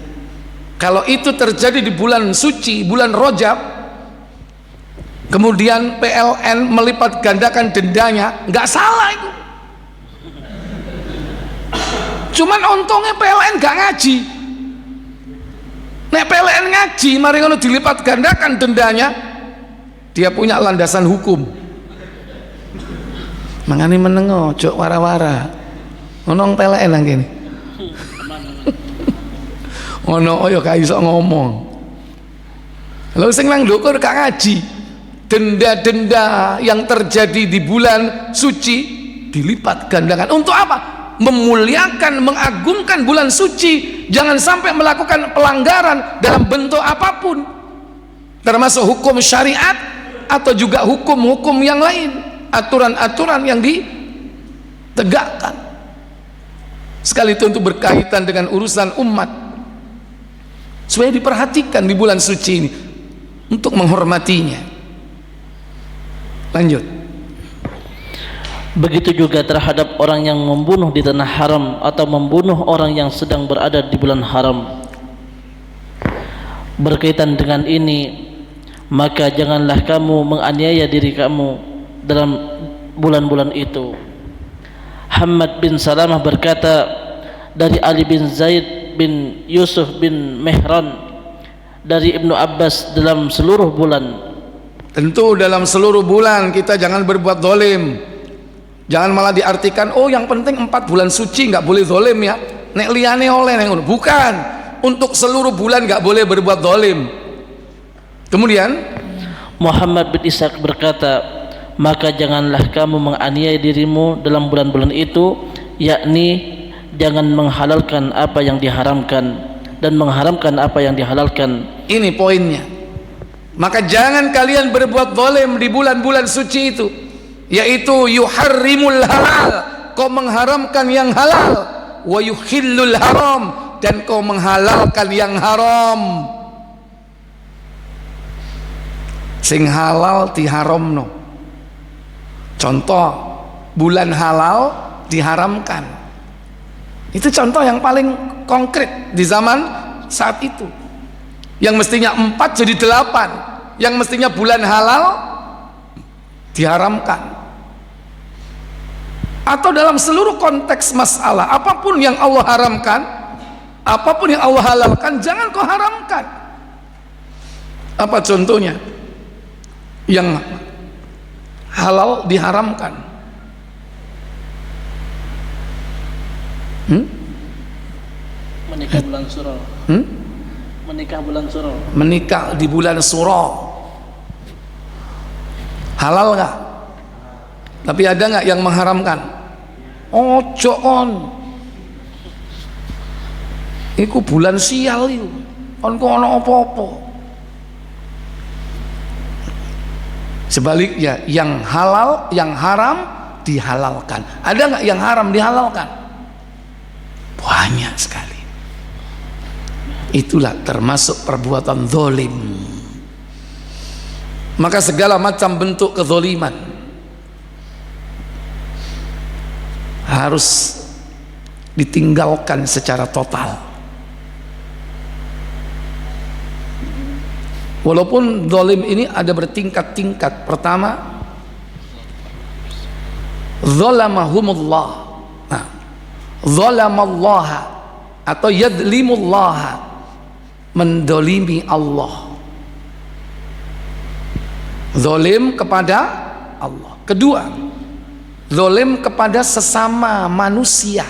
[SPEAKER 1] Kalau itu terjadi di bulan suci, bulan Rajab, kemudian PLN melipat gandakan dendanya, nggak salah itu. Cuman untungnya PLN nggak ngaji. Nek PLN ngaji, mari ngono dilipat gandakan dendanya, dia punya landasan hukum. Mangani menengo, jok wara-wara. Ono PLN nang kene. Ono yo gak iso ngomong. Lalu sing nang ndukur gak ngaji. Denda-denda yang terjadi di bulan suci dilipat gandakan. Untuk apa? Memuliakan, mengagungkan bulan suci. Jangan sampai melakukan pelanggaran dalam bentuk apapun, termasuk hukum syariat atau juga hukum-hukum yang lain, aturan-aturan yang ditegakkan, sekali itu untuk berkaitan dengan urusan umat, supaya diperhatikan di bulan suci ini untuk menghormatinya. Lanjut.
[SPEAKER 2] Begitu juga terhadap orang yang membunuh di tanah haram atau membunuh orang yang sedang berada di bulan haram. Berkaitan dengan ini, maka janganlah kamu menganiaya diri kamu dalam bulan-bulan itu. Hammad bin Salamah berkata dari Ali bin Zaid bin Yusuf bin Mihran dari Ibnu Abbas, dalam seluruh bulan.
[SPEAKER 1] Tentu dalam seluruh bulan kita jangan berbuat zalim. Jangan malah diartikan, oh yang penting 4 bulan suci nggak boleh zalim ya. Nek liyane oleh neng. Bukan, untuk seluruh bulan nggak boleh berbuat zalim. Kemudian
[SPEAKER 2] Muhammad bin Ishaq berkata, maka janganlah kamu menganiaya dirimu dalam bulan-bulan itu, yakni jangan menghalalkan apa yang diharamkan dan mengharamkan apa yang dihalalkan. Ini
[SPEAKER 1] poinnya. Maka jangan kalian berbuat zalim di bulan-bulan suci itu, yaitu yuharrimul halal, kau mengharamkan yang halal, wa yuhillul haram, dan kau menghalalkan yang haram. Sing halal diharamno. Contoh, bulan halal diharamkan. Itu contoh yang paling konkret di zaman saat itu. Yang mestinya 4 jadi 8, yang mestinya bulan halal diharamkan. Atau dalam seluruh konteks masalah, apapun yang Allah haramkan, apapun yang Allah halalkan, jangan kau haramkan. Apa contohnya? Yang halal diharamkan.
[SPEAKER 2] Menikah bulan Suro. Menikah bulan Suro.
[SPEAKER 1] Menikah di bulan Suro. Halal nggak? Tapi ada nggak yang mengharamkan? Ojo on. Iku bulan sial itu. On kok ono apa-apa. Sebaliknya, yang halal, yang haram dihalalkan. Ada nggak yang haram dihalalkan? Banyak sekali. Itulah termasuk perbuatan zalim. Maka segala macam bentuk kezaliman harus ditinggalkan secara total. Walaupun zalim ini ada bertingkat-tingkat. Pertama, zalamahumullah. Nah, zalamallaha atau yadlimullaha, mendolimi Allah, zalim kepada Allah. Kedua, zalim kepada sesama manusia.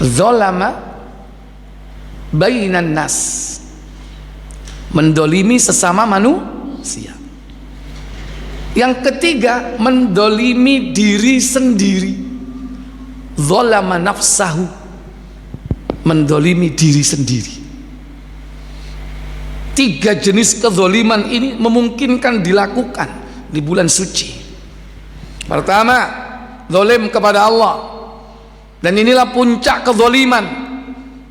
[SPEAKER 1] Zalama bainan nas, mendolimi sesama manusia. Yang ketiga, mendolimi diri sendiri. Zalama nafsahu, mendolimi diri sendiri. 3 jenis kezaliman ini memungkinkan dilakukan di bulan suci. Pertama, zalim kepada Allah. Dan inilah puncak kezaliman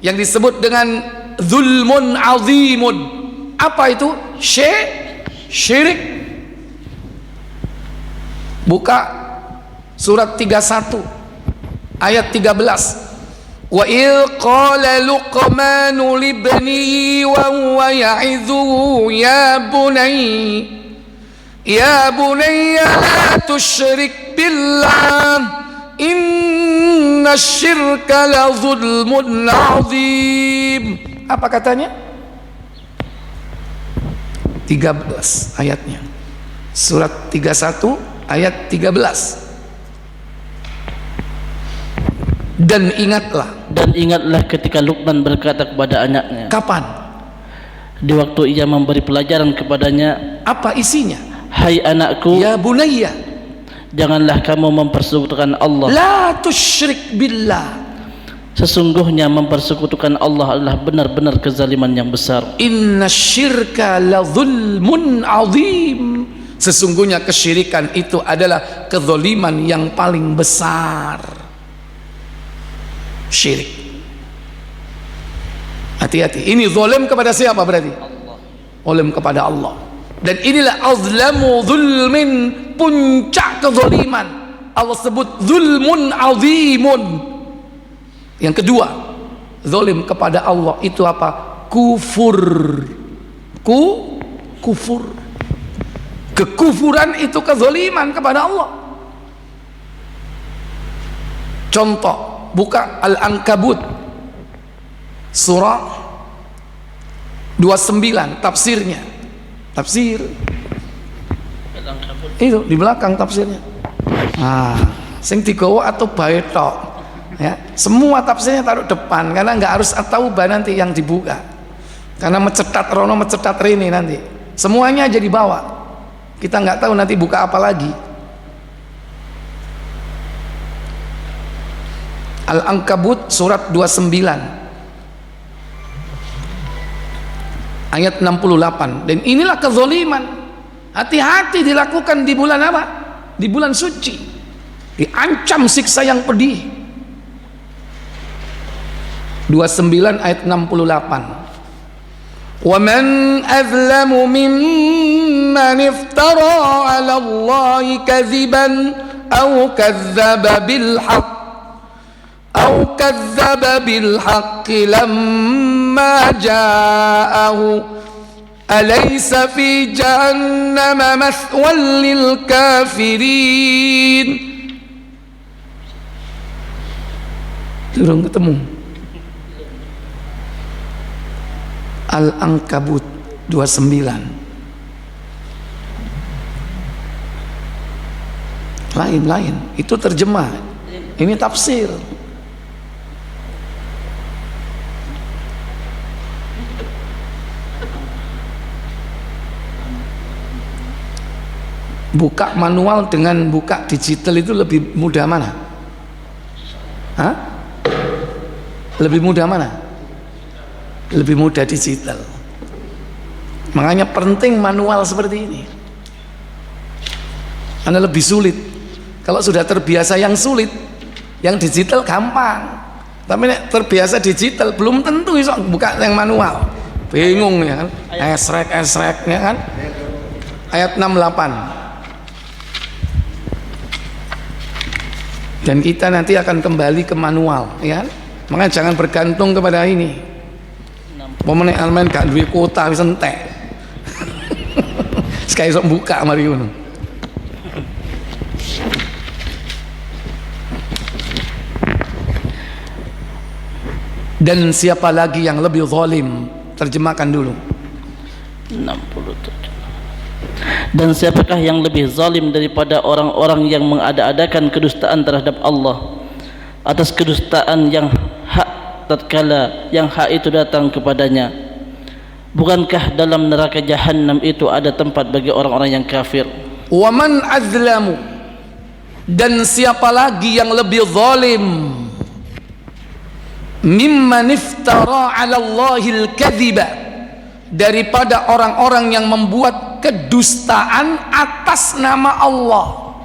[SPEAKER 1] yang disebut dengan zulmun azimun. Apa itu? Syirik. Buka surat 31 ayat 13. Wa il qala Luqmanu libnihi wa huwa ya'idhuhu ya bunayya la tusyrik billah inna syirka la zulmun azim. Apa katanya? 13 ayatnya. Surat 31 ayat 13. Dan ingatlah ketika Luqman berkata kepada anaknya. Kapan? Di waktu ia memberi pelajaran kepadanya. Apa isinya? Hai anakku, ya bunayya, janganlah kamu mempersekutukan Allah. La tusyrik billah, sesungguhnya mempersekutukan Allah adalah benar-benar kezaliman yang besar. Inna syirka la zulmun azim, sesungguhnya kesyirikan itu adalah kezaliman yang paling besar. Syirik. Hati-hati, ini zalim kepada siapa berarti? Allah. Zalim kepada Allah. Dan inilah azlamu zulmin, puncak kezaliman. Allah sebut zulmun azimun. Yang kedua, zalim kepada Allah itu apa? Kufur. Kufur. Kekufuran itu kezaliman kepada Allah. Contoh, buka Al-Ankabut surah 29 tafsirnya. Tafsir itu di belakang tafsirnya. Sing digawa atau baetok ya, semua tafsirnya taruh depan karena nggak harus at-taubah nanti yang dibuka, karena mencetat rono mencetat rene nanti semuanya aja dibawa, kita nggak tahu nanti buka apa lagi. Al-Ankabut surat 29 ayat 68. Dan inilah kezaliman. Hati-hati dilakukan di bulan apa? Di bulan suci. Diancam siksa yang pedih. 29 ayat 68. Wa man azlamu mimman iftara 'ala Allahi kadziban aw kadzdzaba bil haqq أو كذب بالحق لما جاءه أليس في جهنم مثوى للكافرين. Turun ketemu Al-Ankabut 29. Lain itu terjemah, ini tafsir. Buka manual dengan buka digital itu lebih mudah mana? Lebih mudah mana? Lebih mudah digital. Makanya penting manual seperti ini. Karena lebih sulit. Kalau sudah terbiasa yang sulit, yang digital gampang. Tapi terbiasa digital belum tentu bisa buka yang manual. Bingung ya kan? Esrek ya kan? Ayat 68. Dan kita nanti akan kembali ke manual ya. Makanya jangan bergantung kepada ini. Pemenang almen gak duwe kuota wis entek. Sekali sok buka mari ngono. Dan siapa lagi yang lebih zalim? Terjemahkan dulu.
[SPEAKER 2] 67. Dan siapakah yang lebih zalim daripada orang-orang yang mengada-adakan kedustaan terhadap Allah atas kedustaan yang hak tatkala yang hak itu datang kepadanya? Bukankah dalam neraka Jahannam itu ada tempat bagi orang-orang yang kafir?
[SPEAKER 1] Wa man azlamu, dan siapa lagi yang lebih zalim mimman iftara 'ala Allahil kadhiba, daripada orang-orang yang membuat kedustaan atas nama Allah.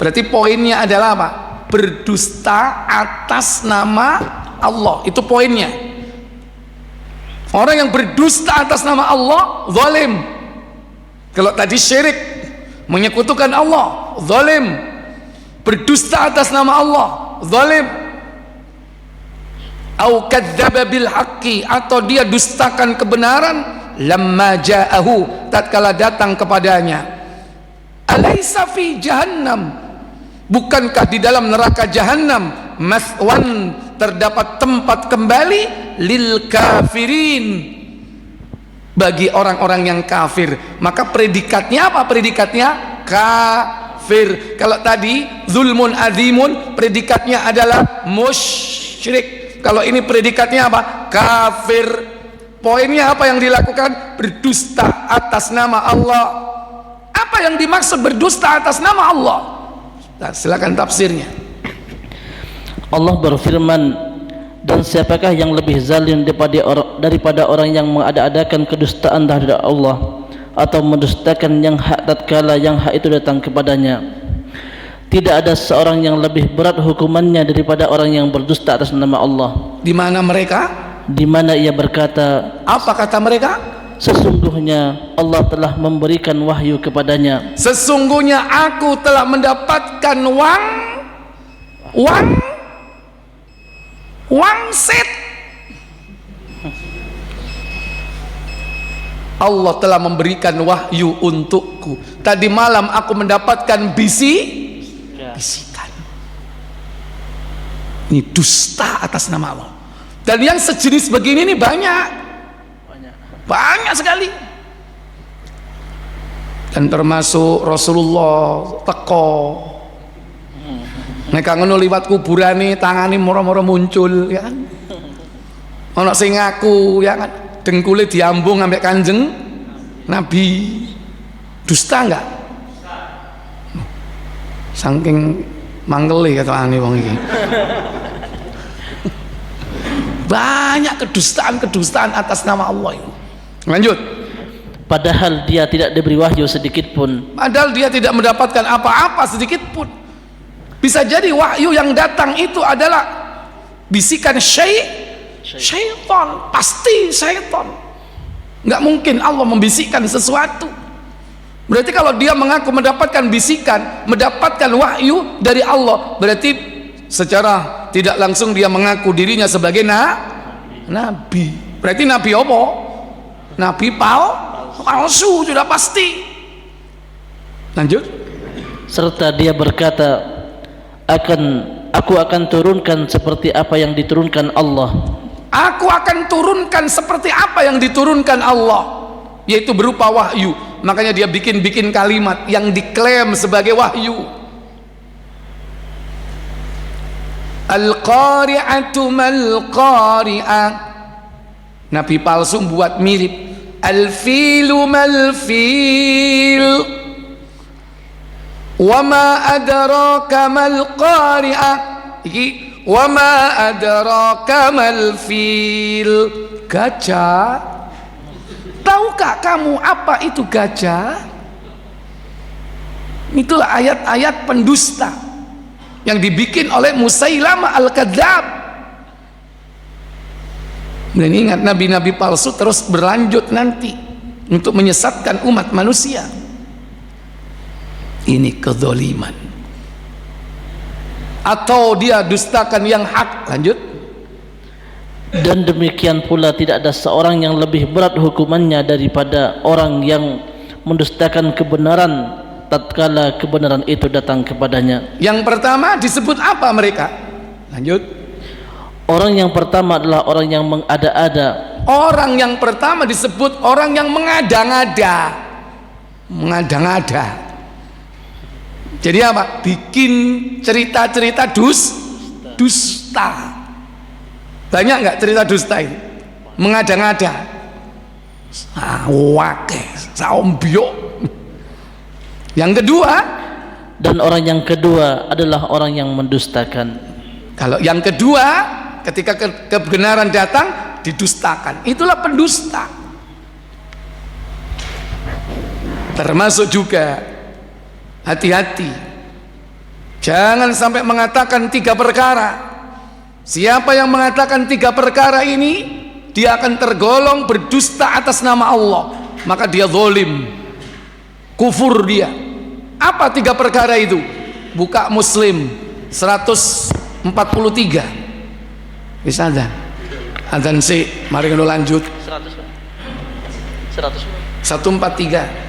[SPEAKER 1] Berarti poinnya adalah apa? berdusta atas nama Allah. Itu poinnya. Orang yang berdusta atas nama Allah zalim. Kalau tadi syirik, menyekutukan Allah, zalim. Berdusta atas nama Allah, zalim. Au kadzdzaba bil haqqi, atau dia dustakan kebenaran, lamma ja'ahu, tatkala datang kepadanya. Alaysa fi jahannam, bukankah di dalam neraka jahanam maswan, terdapat tempat kembali, lil kafirin, bagi orang-orang yang kafir. Maka predikatnya apa? Predikatnya kafir. Kalau tadi zulmun azimun, predikatnya adalah musyrik. Kalau ini predikatnya apa? Kafir. Poinnya apa yang dilakukan? Berdusta atas nama Allah. Apa yang dimaksud berdusta atas nama Allah? Nah, silakan tafsirnya.
[SPEAKER 2] Allah berfirman, dan siapakah yang lebih zalim daripada orang yang mengada-adakan kedustaan terhadap Allah atau mendustakan yang hak tatkala yang hak itu datang kepadanya. Tidak ada seorang yang lebih berat hukumannya daripada orang yang berdusta atas nama Allah.
[SPEAKER 1] Di mana mereka?
[SPEAKER 2] Di mana ia berkata,
[SPEAKER 1] apa kata mereka?
[SPEAKER 2] sesungguhnya Allah telah memberikan wahyu kepadanya.
[SPEAKER 1] Sesungguhnya aku telah mendapatkan wangsit. Allah telah memberikan wahyu untukku. Tadi malam aku mendapatkan bisikan. Ini dusta atas nama Allah. Dan yang sejenis begini ini banyak sekali. Dan termasuk Rasulullah teko nek ngono liwat kuburane, tangane moro-moro muncul, ya kan. Ana sing ngaku, ya kan, dengkule diambung ambek Kanjeng Nabi. Dusta enggak? Saking manggele katane wong iki. Banyak kedustaan atas nama Allah ini. Lanjut.
[SPEAKER 2] Padahal dia tidak diberi wahyu sedikit pun.
[SPEAKER 1] Padahal dia tidak mendapatkan apa-apa sedikit pun. Bisa jadi wahyu yang datang itu adalah bisikan syaitan. Pasti syaitan. Nggak mungkin Allah membisikkan sesuatu. Berarti kalau dia mengaku mendapatkan bisikan, mendapatkan wahyu dari Allah, berarti secara tidak langsung dia mengaku dirinya sebagai nabi. Berarti nabi apa? Nabi palsu, sudah pasti. Lanjut.
[SPEAKER 2] Serta dia berkata, aku akan turunkan seperti apa yang diturunkan Allah.
[SPEAKER 1] Aku akan turunkan seperti apa yang diturunkan Allah, yaitu berupa wahyu. Makanya dia bikin kalimat yang diklaim sebagai wahyu. Al-qari'atu mal-qari'ah. Nabi palsu buat mirip. Al-filu mal-fil. Wa ma adraka mal-qari'ah. Iki wa ma adraka mal-fil. Gajah. Tahukah kamu apa itu gajah? Itulah ayat-ayat pendusta yang dibikin oleh Musailamah al-Kadzdzab. Dan ingat, nabi-nabi palsu terus berlanjut nanti untuk menyesatkan umat manusia. Ini kezaliman. Atau dia dustakan yang hak. Lanjut.
[SPEAKER 2] Dan demikian pula tidak ada seorang yang lebih berat hukumannya daripada orang yang mendustakan kebenaran tatkala kebenaran itu datang kepadanya.
[SPEAKER 1] Yang pertama disebut apa mereka? Lanjut.
[SPEAKER 2] Orang yang pertama adalah orang yang mengada-ada.
[SPEAKER 1] Orang yang pertama disebut orang yang mengada-ngada. Mengada-ngada. Jadi apa? Bikin cerita-cerita dusta. Banyak nggak cerita dusta ini? Mengada-ngada. Wake, saombyok. Yang kedua,
[SPEAKER 2] dan orang yang kedua adalah orang yang mendustakan.
[SPEAKER 1] Kalau yang kedua, ketika kebenaran datang didustakan. Itulah pendusta. Termasuk juga hati-hati Jangan sampai mengatakan 3 perkara. Siapa yang mengatakan 3 perkara ini, dia akan tergolong berdusta atas nama Allah, maka dia zalim, kufur dia. Apa 3 perkara itu? Buka Muslim 143. Bisa adzan sih, mari kita lanjut. 143.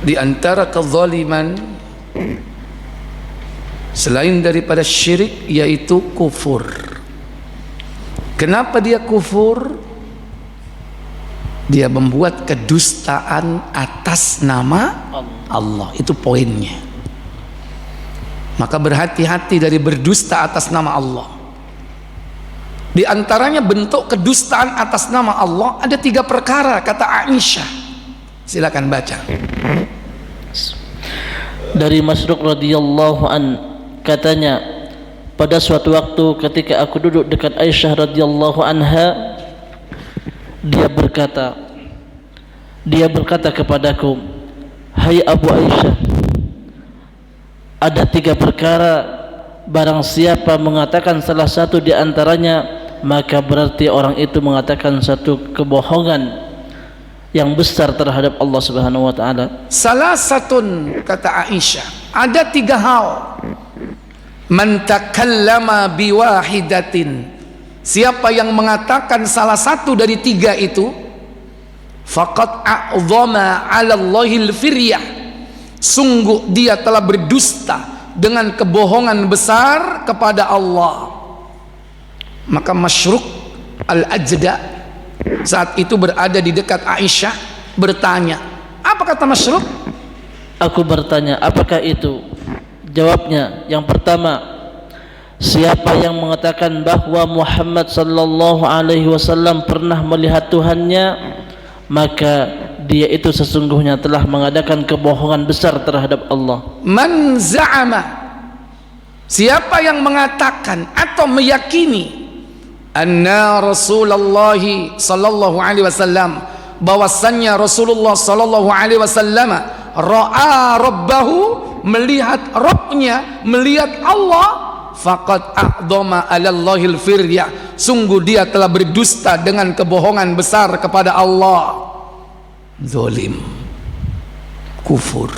[SPEAKER 1] Di antara kezaliman selain daripada syirik yaitu kufur. Kenapa dia kufur? Dia membuat kedustaan atas nama Allah. Itu poinnya. Maka berhati-hati dari berdusta atas nama Allah. Di antaranya bentuk kedustaan atas nama Allah ada 3 perkara, kata Aisyah. Silakan baca.
[SPEAKER 2] Dari Masruq radhiyallahu an, katanya, pada suatu waktu ketika aku duduk dekat Aisyah radhiyallahu anha, dia berkata kepadaku, "Hai Abu Aisyah, ada 3 perkara, barang siapa mengatakan salah satu di antaranya, maka berarti orang itu mengatakan satu kebohongan yang besar terhadap Allah Subhanahu wa taala."
[SPEAKER 1] Salah satu, kata Aisyah, ada 3 hal. Man takallama biwahidatin siapa yang mengatakan salah satu dari tiga itu, faqad a'dhama 'ala Allahil firyah, sungguh dia telah berdusta dengan kebohongan besar kepada Allah. Maka Masyruk Al-Ajda saat itu berada di dekat Aisyah bertanya, apa kata Masyruk?
[SPEAKER 2] Aku bertanya, apakah itu? Jawabnya, yang pertama, siapa yang mengatakan bahwa Muhammad sallallahu alaihi wasallam pernah melihat Tuhannya, maka dia itu sesungguhnya telah mengadakan kebohongan besar terhadap Allah.
[SPEAKER 1] Man za'ama, siapa yang mengatakan atau meyakini anna Rasulullah sallallahu alaihi wasallam, bahwasannya Rasulullah sallallahu alaihi wasallam ra'a rabbahu, melihat Rabbnya, melihat Allah, faqad a'dhama 'ala Allahil firyah, sungguh dia telah berdusta dengan kebohongan besar kepada Allah. Zalim, kufur.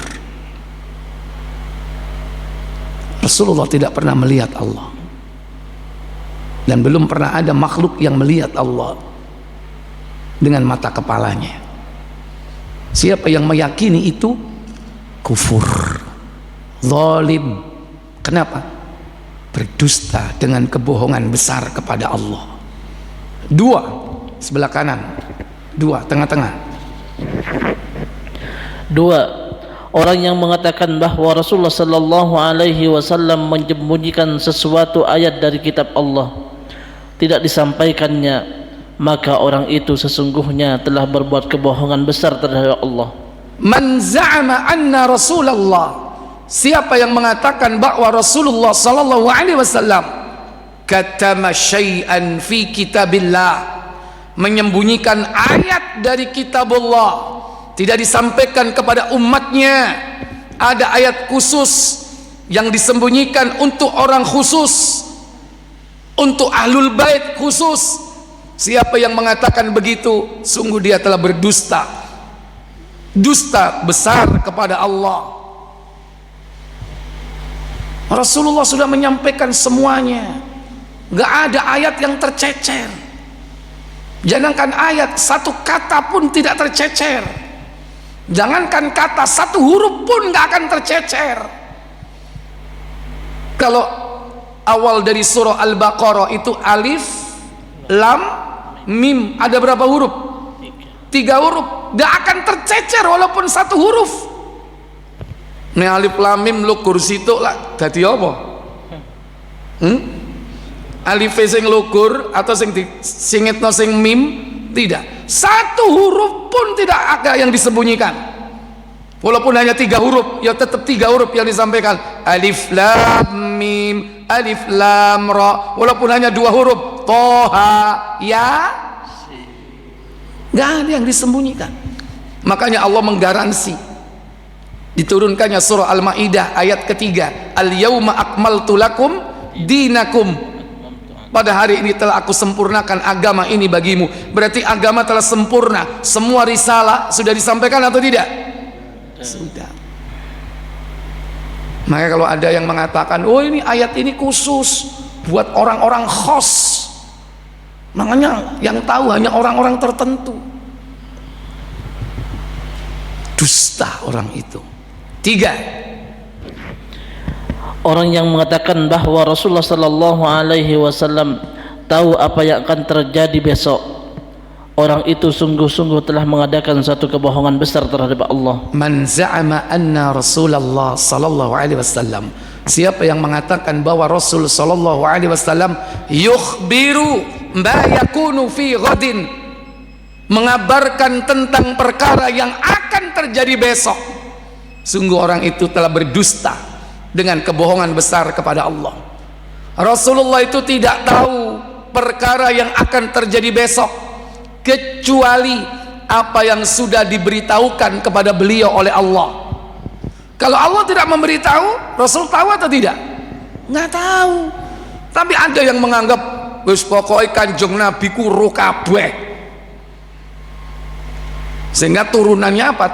[SPEAKER 1] Rasulullah tidak pernah melihat Allah, dan belum pernah ada makhluk yang melihat Allah dengan mata kepalanya. Siapa yang meyakini itu, kufur, zalim. Kenapa? Berdusta dengan kebohongan besar kepada Allah. Dua sebelah kanan, dua tengah-tengah.
[SPEAKER 2] Dua, orang yang mengatakan bahwa Rasulullah sallallahu alaihi wasallam menyembunyikan sesuatu ayat dari kitab Allah, tidak disampaikannya, maka orang itu sesungguhnya telah berbuat kebohongan besar terhadap Allah.
[SPEAKER 1] Man za'ama anna Rasulullah, siapa yang mengatakan bahwa Rasulullah sallallahu alaihi wasallam katama syai'an fi kitabillah, menyembunyikan ayat dari kitabullah, tidak disampaikan kepada umatnya. Ada ayat khusus yang disembunyikan untuk orang khusus, untuk ahlul bait khusus. Siapa yang mengatakan begitu, sungguh dia telah berdusta, dusta besar kepada Allah. Rasulullah sudah menyampaikan semuanya, gak ada ayat yang tercecer. Jangankan ayat, satu kata pun tidak tercecer. Jangankan kata, satu huruf pun gak akan tercecer. Kalau awal dari surah Al-Baqarah itu alif, lam, mim, ada berapa huruf? 3 huruf. Gak akan tercecer walaupun satu huruf. Ini alif lam mim lu kursi itu lah dadi apa? Alif sing lugur atau sing disingitno sing mim, tidak, satu huruf pun tidak ada yang disembunyikan. Walaupun hanya 3 huruf, ya tetap 3 huruf yang disampaikan. Alif lam mim, alif lam ra. Walaupun hanya 2 huruf, toha ya, nggak ada yang disembunyikan. Makanya Allah menggaransi diturunkannya surah Al-Maidah ayat ketiga, al-yauma akmaltu lakum dinakum, pada hari ini telah aku sempurnakan agama ini bagimu. Berarti agama telah sempurna. Semua risalah sudah disampaikan atau tidak? Sudah. Maka kalau ada yang mengatakan, oh ini ayat ini khusus buat orang-orang khos, makanya yang tahu hanya orang-orang tertentu, dusta orang itu. 3,
[SPEAKER 2] orang yang mengatakan bahwa Rasulullah sallallahu alaihi wasallam tahu apa yang akan terjadi besok, orang itu sungguh-sungguh telah mengadakan satu kebohongan besar terhadap Allah.
[SPEAKER 1] Man za'ama anna Rasulullah sallallahu alaihi wasallam, siapa yang mengatakan bahwa Rasul sallallahu alaihi wasallam yukhbiru ma yakunu fi ghadin, mengabarkan tentang perkara yang akan terjadi besok, sungguh orang itu telah berdusta dengan kebohongan besar kepada Allah. Rasulullah itu tidak tahu perkara yang akan terjadi besok kecuali apa yang sudah diberitahukan kepada beliau oleh Allah. Kalau Allah tidak memberitahu, Rasul tahu atau tidak? Nggak tahu. Tapi ada yang menganggap wis pokoke Kanjeng Nabi ku ro kabeh. Sehingga turunannya apa?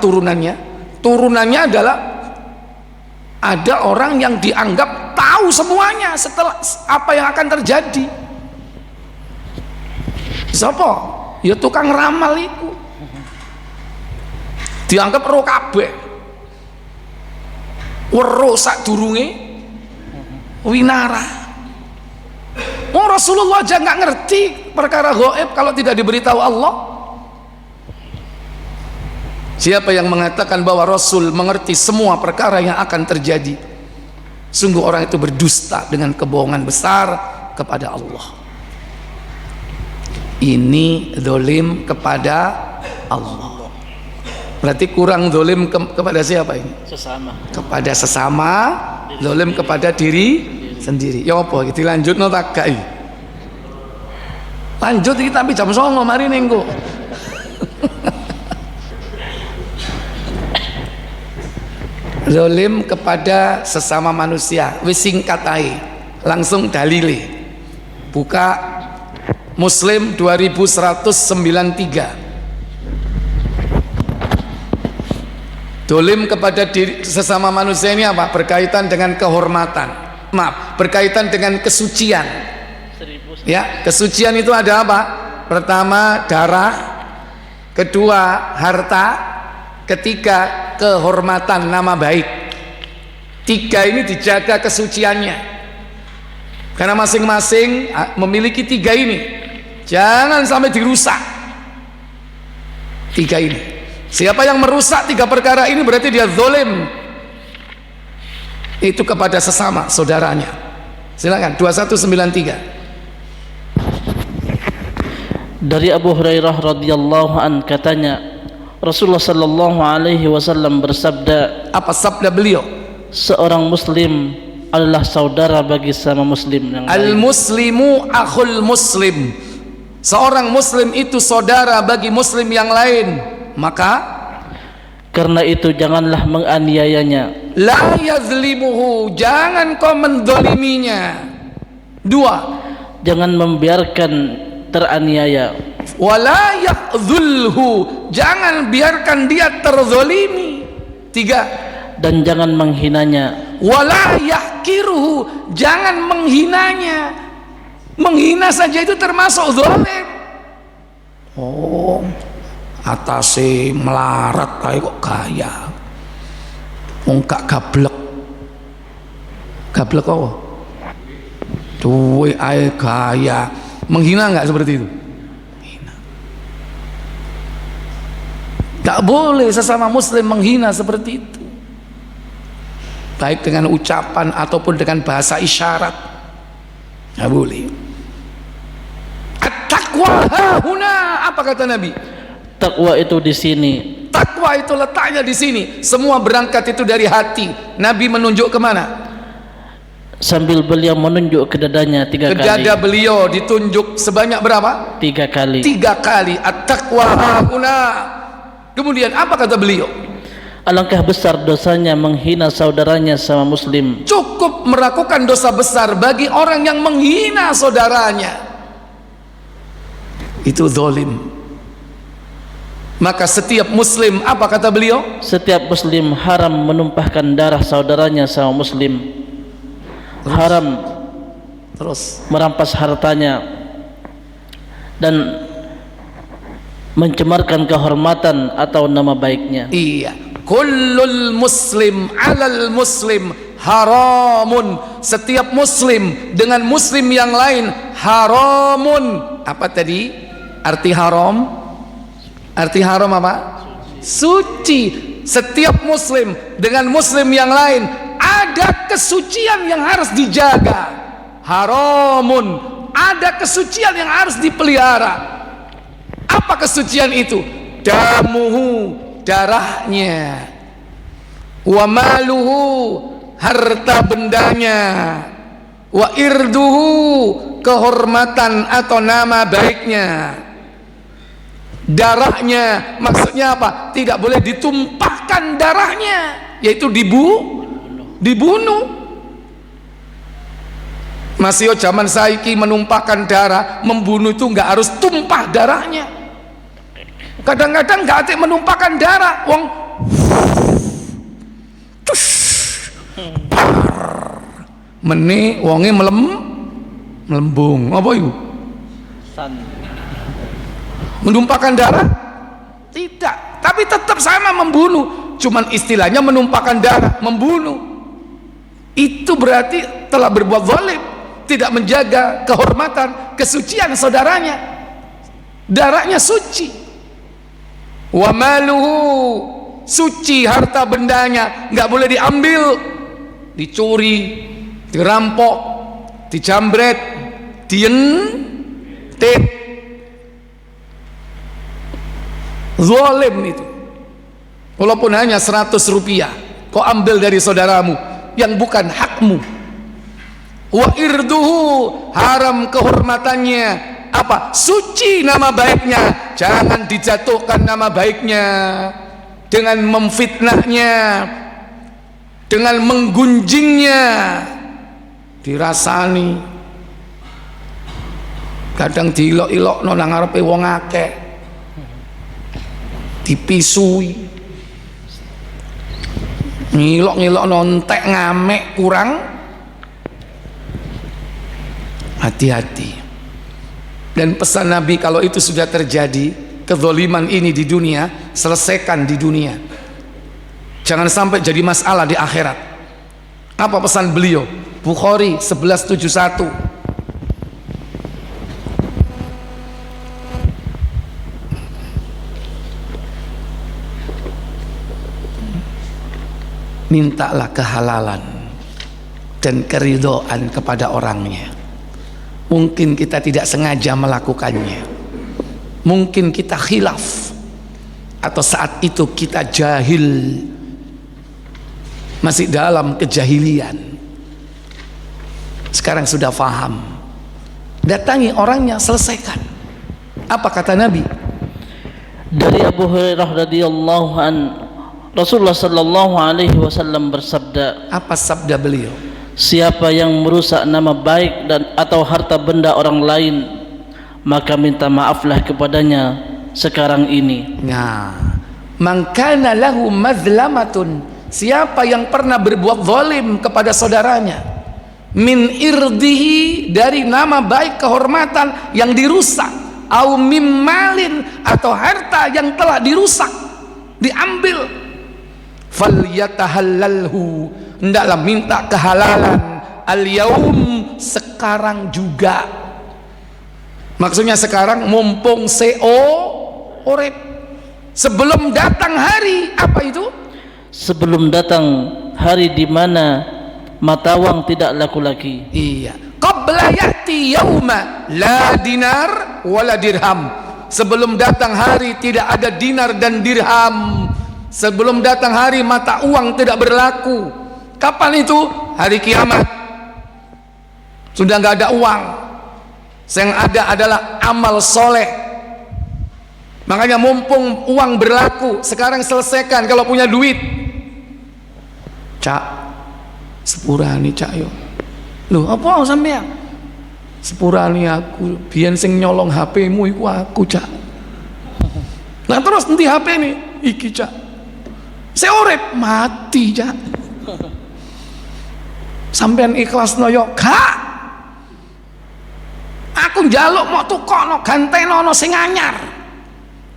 [SPEAKER 1] Turunannya adalah ada orang yang dianggap tahu semuanya setelah apa yang akan terjadi. Sapa? Ya tukang ramal iku. Dianggap ro kabeh. Weruh sadurunge winara. Rasulullah aja nggak ngerti perkara gaib kalau tidak diberitahu Allah. Siapa yang mengatakan bahwa Rasul mengerti semua perkara yang akan terjadi, sungguh orang itu berdusta dengan kebohongan besar kepada Allah. Ini zalim kepada Allah. Berarti kurang zalim kepada siapa ini?
[SPEAKER 2] Sesama.
[SPEAKER 1] Kepada sesama, zalim kepada diri sendiri. Ya apa iki dilanjutno tak gak iki? Lanjut iki tapi jam 09.00 mari ning engko. Zalim kepada sesama manusia. Wis singkat ae. Langsung dalile. Buka Muslim 2193. Zalim kepada sesama manusia ini apa? Berkaitan dengan kehormatan. Maaf, berkaitan dengan kesucian. Ya, kesucian itu ada apa? Pertama darah, kedua harta, ketiga kehormatan, nama baik. Tiga ini dijaga kesuciannya, karena masing-masing memiliki tiga ini. Jangan sampai dirusak tiga ini. Siapa yang merusak tiga perkara ini berarti dia zalim. Itu kepada sesama saudaranya. Silakan 2193.
[SPEAKER 2] Dari Abu Hurairah radhiyallahu an katanya, Rasulullah sallallahu alaihi wasallam bersabda,
[SPEAKER 1] apa sabda beliau?
[SPEAKER 2] Seorang muslim adalah saudara bagi sama muslim yang lain.
[SPEAKER 1] Al-muslimu akhul muslim. Seorang muslim itu saudara bagi muslim yang lain. Maka
[SPEAKER 2] karena itu janganlah menganiayanya.
[SPEAKER 1] La yazlimuhu, jangan kau mendoliminya. Dua,
[SPEAKER 2] jangan membiarkan teraniaya.
[SPEAKER 1] Wala yakzulhu, jangan biarkan dia terzolimi. Tiga,
[SPEAKER 2] dan jangan menghinanya.
[SPEAKER 1] Wala yahkiruhu, jangan menghinanya. Menghina saja itu termasuk zalim. Oh, atase melarat kayak kok gaya. Wong gak gablek. Gablek apa? Duwe ae gaya. Menghina enggak seperti itu? Menghina. Gak boleh sesama muslim menghina seperti itu. Baik dengan ucapan ataupun dengan bahasa isyarat. Gak boleh. At-taqwa hahuna, apa kata Nabi?
[SPEAKER 2] Takwa itu di sini.
[SPEAKER 1] Takwa itu letaknya di sini. Semua berangkat itu dari hati. Nabi menunjuk kemana?
[SPEAKER 2] Sambil beliau menunjuk ke dadanya 3 kali.
[SPEAKER 1] Ke dada beliau ditunjuk sebanyak berapa?
[SPEAKER 2] 3 kali.
[SPEAKER 1] 3 kali. At-taqwa hahuna. Kemudian apa kata beliau?
[SPEAKER 2] Alangkah besar dosanya menghina saudaranya sama muslim.
[SPEAKER 1] Cukup melakukan dosa besar bagi orang yang menghina saudaranya. Itu zalim. Maka setiap muslim, apa kata beliau?
[SPEAKER 2] Setiap muslim haram menumpahkan darah saudaranya sama muslim. Haram
[SPEAKER 1] terus
[SPEAKER 2] merampas hartanya dan mencemarkan kehormatan atau nama baiknya.
[SPEAKER 1] Iya, kullul muslim alal muslim haramun. Setiap muslim dengan muslim yang lain haramun. Apa tadi arti haram? Arti haram apa? Suci. Setiap muslim dengan muslim yang lain ada kesucian yang harus dijaga. Haramun, ada kesucian yang harus dipelihara. Apa kesucian itu? Damuhu, darahnya. Wa maluhu, harta bendanya. Wa irduhu, kehormatan atau nama baiknya. Darahnya maksudnya apa? Tidak boleh ditumpahkan darahnya, yaitu dibunuh. Masih zaman saiki menumpahkan darah, membunuh itu nggak harus tumpah darahnya. Kadang-kadang nggak ada menumpahkan darah, wong meni wonge melembung apa itu? Menumpahkan darah? Tidak. Tapi tetap sama membunuh. Cuman istilahnya menumpahkan darah, membunuh. Itu berarti telah berbuat zalim, tidak menjaga kehormatan, kesucian saudaranya. Darahnya suci. Wa maluhu, suci harta bendanya, nggak boleh diambil, dicuri, dirampok, dijambret, dientet. Zalim itu. Walaupun hanya 100 rupiah, kau ambil dari saudaramu yang bukan hakmu. Wa irduhu, haram kehormatannya. Apa? Suci nama baiknya, jangan dijatuhkan nama baiknya dengan memfitnahnya, dengan menggunjingnya. Dirasani, kadang diilok-ilokno nang ngarepe wong akeh, dipisui, ngilok-ngilokno entek, ngamek kurang. Hati-hati. Dan pesan Nabi, kalau itu sudah terjadi kezaliman ini di dunia, selesaikan di dunia, jangan sampai jadi masalah di akhirat. Apa pesan beliau? Bukhari 1171. Mintalah kehalalan dan keridhaan kepada orangnya. Mungkin kita tidak sengaja melakukannya, mungkin kita khilaf, atau saat itu kita jahil, masih dalam kejahilian. Sekarang sudah faham, datangi orangnya, selesaikan. Apa kata Nabi?
[SPEAKER 2] Dari Abu Hurairah radhiyallahu an, Rasulullah sallallahu alaihi wasallam bersabda,
[SPEAKER 1] apa sabda beliau?
[SPEAKER 2] siapa yang merusak nama baik dan atau harta benda orang lain, maka minta maaflah kepadanya sekarang ini.
[SPEAKER 1] Nah, man kana lahu mazlamatun, siapa yang pernah berbuat zalim kepada saudaranya, min irdihi, dari nama baik kehormatan yang dirusak, au mim malin, atau harta yang telah dirusak, diambil, falyatahallalhu, hendaklah minta kehalalan al-yaum, sekarang juga. Maksudnya sekarang, mumpung urip, sebelum datang hari, apa itu?
[SPEAKER 2] Sebelum datang hari di mana mata uang tidak laku lagi.
[SPEAKER 1] Iya, qabla ya'ti yauma la dinar wala dirham, sebelum datang hari tidak ada dinar dan dirham, sebelum datang hari mata uang tidak berlaku. Kapan itu? Hari kiamat. Sudah nggak ada uang, yang ada adalah amal soleh. Makanya mumpung uang berlaku sekarang, selesaikan. Kalau punya duit, cak, sepurani cak yo. Loh, apa sampean? Sepurani aku, biyen sing nyolong HP-mu iku aku, cak. Nah terus nanti HP nih, iki cak. Saya urip mati, cak. Sampean ikhlas noyo, kak. Aku njaluk mau tukokno, gantenono sing anyar.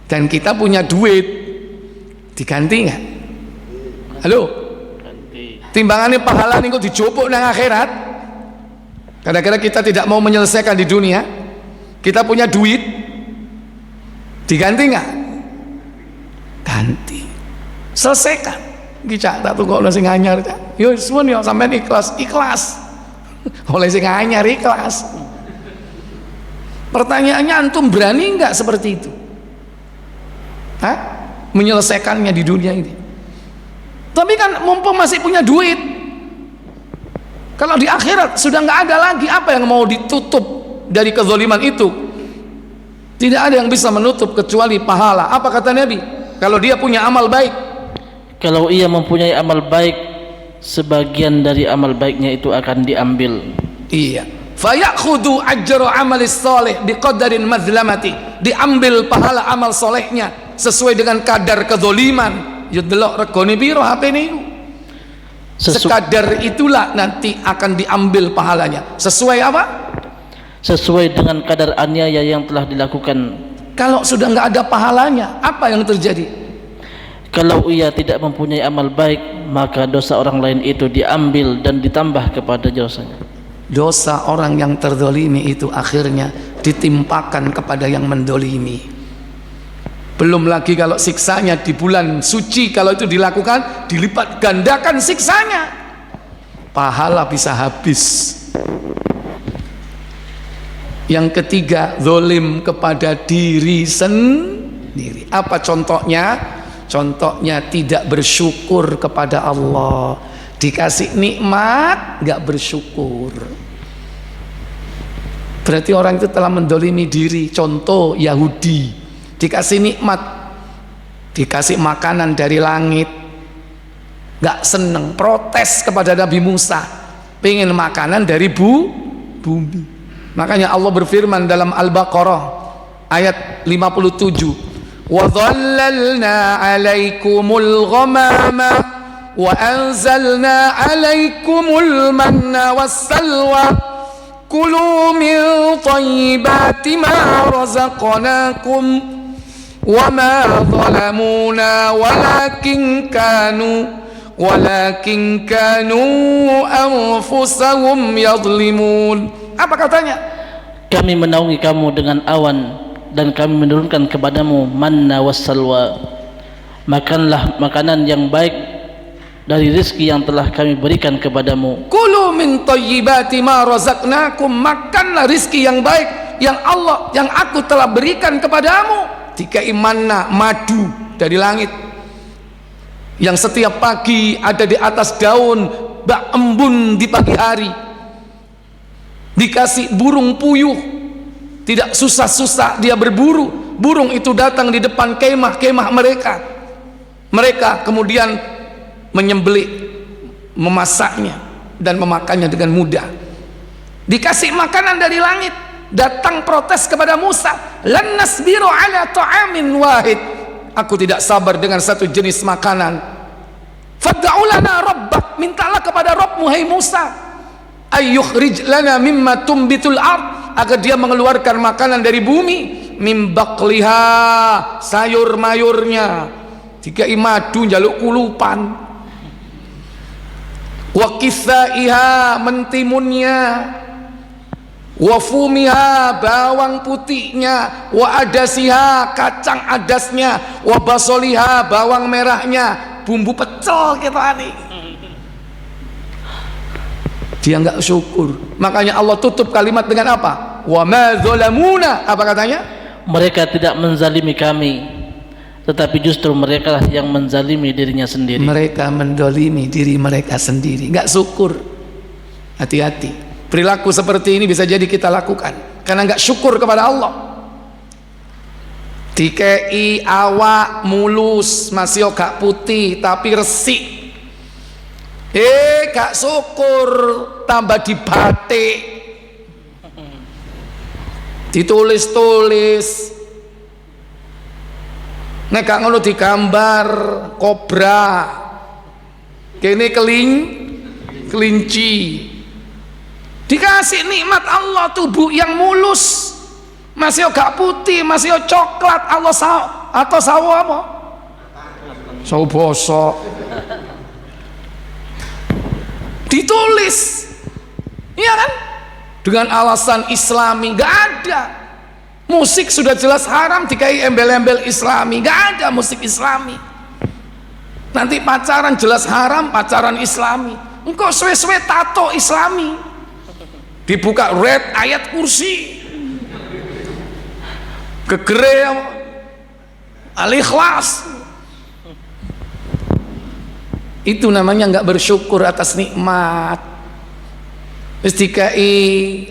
[SPEAKER 1] Dan kita punya duit, diganti nggak? Halo? Timbangannya pahala niku dijupuk nang akhirat. Kadang-kadang kita tidak mau menyelesaikan di dunia, kita punya duit, diganti nggak? Ganti, selesaikan. Gicak tak tunggu oleh sing anyar, yo suwun yo sampean ikhlas oleh sing anyar, ikhlas. Pertanyaannya, antum berani nggak seperti itu? Hah? Menyelesaikannya di dunia ini. Tapi kan mumpung masih punya duit, kalau di akhirat sudah nggak ada lagi, apa yang mau ditutup dari kezaliman itu? Tidak ada yang bisa menutup kecuali pahala. Apa kata Nabi? Kalau dia punya amal baik,
[SPEAKER 2] kalau ia mempunyai amal baik, sebagian dari amal baiknya itu akan diambil.
[SPEAKER 1] Iya. Fayakhudhu ajra amalis salih biqadarin mazlamati, diambil pahala amal solehnya sesuai dengan kadar kezaliman. Ya delok regane piro HP niku. Sekadar itulah nanti akan diambil pahalanya. Sesuai apa?
[SPEAKER 2] Sesuai dengan kadar aniaya yang telah dilakukan.
[SPEAKER 1] Kalau sudah nggak ada pahalanya, apa yang terjadi?
[SPEAKER 2] Kalau ia tidak mempunyai amal baik, maka dosa orang lain itu diambil dan ditambah kepada dosanya.
[SPEAKER 1] Dosa orang yang terdolimi itu akhirnya ditimpakan kepada yang mendolimi. Belum lagi kalau siksanya di bulan suci, kalau itu dilakukan, dilipat gandakan siksanya, pahala bisa habis. Yang ketiga, zalim kepada diri sendiri. Apa contohnya? Contohnya tidak bersyukur kepada Allah. Dikasih nikmat gak bersyukur, berarti orang itu telah mendolimi diri. Contoh Yahudi, dikasih nikmat, dikasih makanan dari langit, gak seneng, protes kepada Nabi Musa, pengen makanan dari bumi. Makanya Allah berfirman dalam Al-Baqarah ayat 57, wa dhallalna alaikumul ghamama wa anzalna alaikumul manna wassalwa kulu min thayyibati ma razaqnakum wa ma zalamuna walakin kanu anfusahum yadhlimun. Apa katanya?
[SPEAKER 2] Kami menaungi kamu dengan awan dan kami menurunkan kepadamu manna wassalwa. Makanlah makanan yang baik dari rezeki yang telah kami berikan kepadamu.
[SPEAKER 1] Kulu min thayyibati ma razaqnakum, makanlah rezeki yang baik yang aku telah berikan kepadamu. Dikai manna, madu dari langit yang setiap pagi ada di atas daun, bak embun di pagi hari. Dikasih burung puyuh, tidak susah-susah dia berburu, burung itu datang di depan kemah mereka kemudian menyembelih, memasaknya dan memakannya dengan mudah. Dikasih makanan dari langit, datang protes kepada Musa, lan nasbiru ala ta'amin wahid, aku tidak sabar dengan satu jenis makanan. Fad'u lana rabbak, mintalah kepada Rabbmu hai Musa, ayyukhrij lana mimma tumbitul ard, agar dia mengeluarkan makanan dari bumi, mim baqliha, sayur mayurnya, dikai madu njaluk kulupan, wa kithaiha, mentimunnya, wa fumiha, bawang putihnya, wa adasiha, kacang adasnya, wa basoliha, bawang merahnya, bumbu pecel gitu ani. Dia enggak syukur. Makanya Allah tutup kalimat dengan apa? Wa ma zalamuna. Apa katanya?
[SPEAKER 2] Mereka tidak menzalimi kami, tetapi justru mereka lah yang menzalimi dirinya sendiri.
[SPEAKER 1] Mereka mendolimi diri mereka sendiri, enggak syukur. Hati-hati, perilaku seperti ini bisa jadi kita lakukan karena enggak syukur kepada Allah. Dikei awak mulus, masih gak putih tapi resik, gak syukur, tambah dibatik, ditulis-tulis, nek gak ngono digambar kobra, kene kelinci. Dikasih nikmat Allah, tubuh yang mulus, masih gak putih, masih coklat, Allah atau sawo apa? Sawo bosok. Ditulis, iya kan? Dengan alasan Islami, gak ada. Musik sudah jelas haram, dikai embel-embel Islami, gak ada musik Islami. Nanti pacaran jelas haram, pacaran Islami. Engkau suwe-suwe tato Islami, dibuka red ayat kursi, kegere Al-Ikhlas. Itu namanya nggak bersyukur atas nikmat. Wis dikai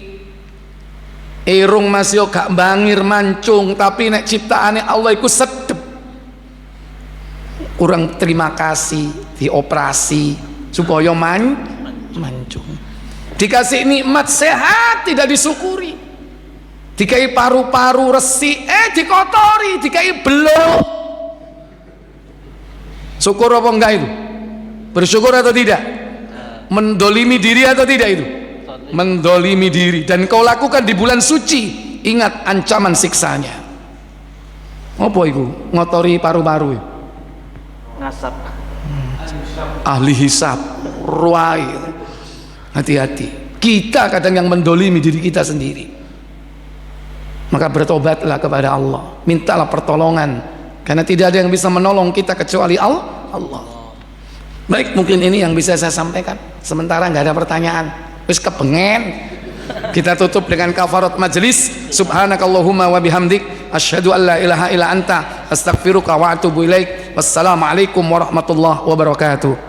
[SPEAKER 1] irung masih gak bangir mancung, tapi nek ciptaane Allah iku sedep, kurang terima kasih, dioperasi supaya mancung. Dikasih nikmat sehat tidak disyukuri, dikai paru-paru resik dikotori, dikai belok. Syukur apa enggak itu? Bersyukur atau tidak? Mendolimi diri atau tidak itu? Mendolimi diri. Dan kau lakukan di bulan suci, ingat ancaman siksanya. Apa iku? Ngotori paru-paru.
[SPEAKER 2] Ngasap.
[SPEAKER 1] Ahli hisab, ruai. Hati-hati. Kita kadang yang mendolimi diri kita sendiri. Maka bertobatlah kepada Allah. Mintalah pertolongan. Karena tidak ada yang bisa menolong kita kecuali Allah. Baik, mungkin ini yang bisa saya sampaikan. Sementara nggak ada pertanyaan. Wis kepengen. Kita tutup dengan kafarat majelis. Subhanakallahumma wa bihamdik asyhadu an la ilaha illa anta astaghfiruka wa atubu ilaik. Wassalamualaikum warahmatullahi wabarakatuh.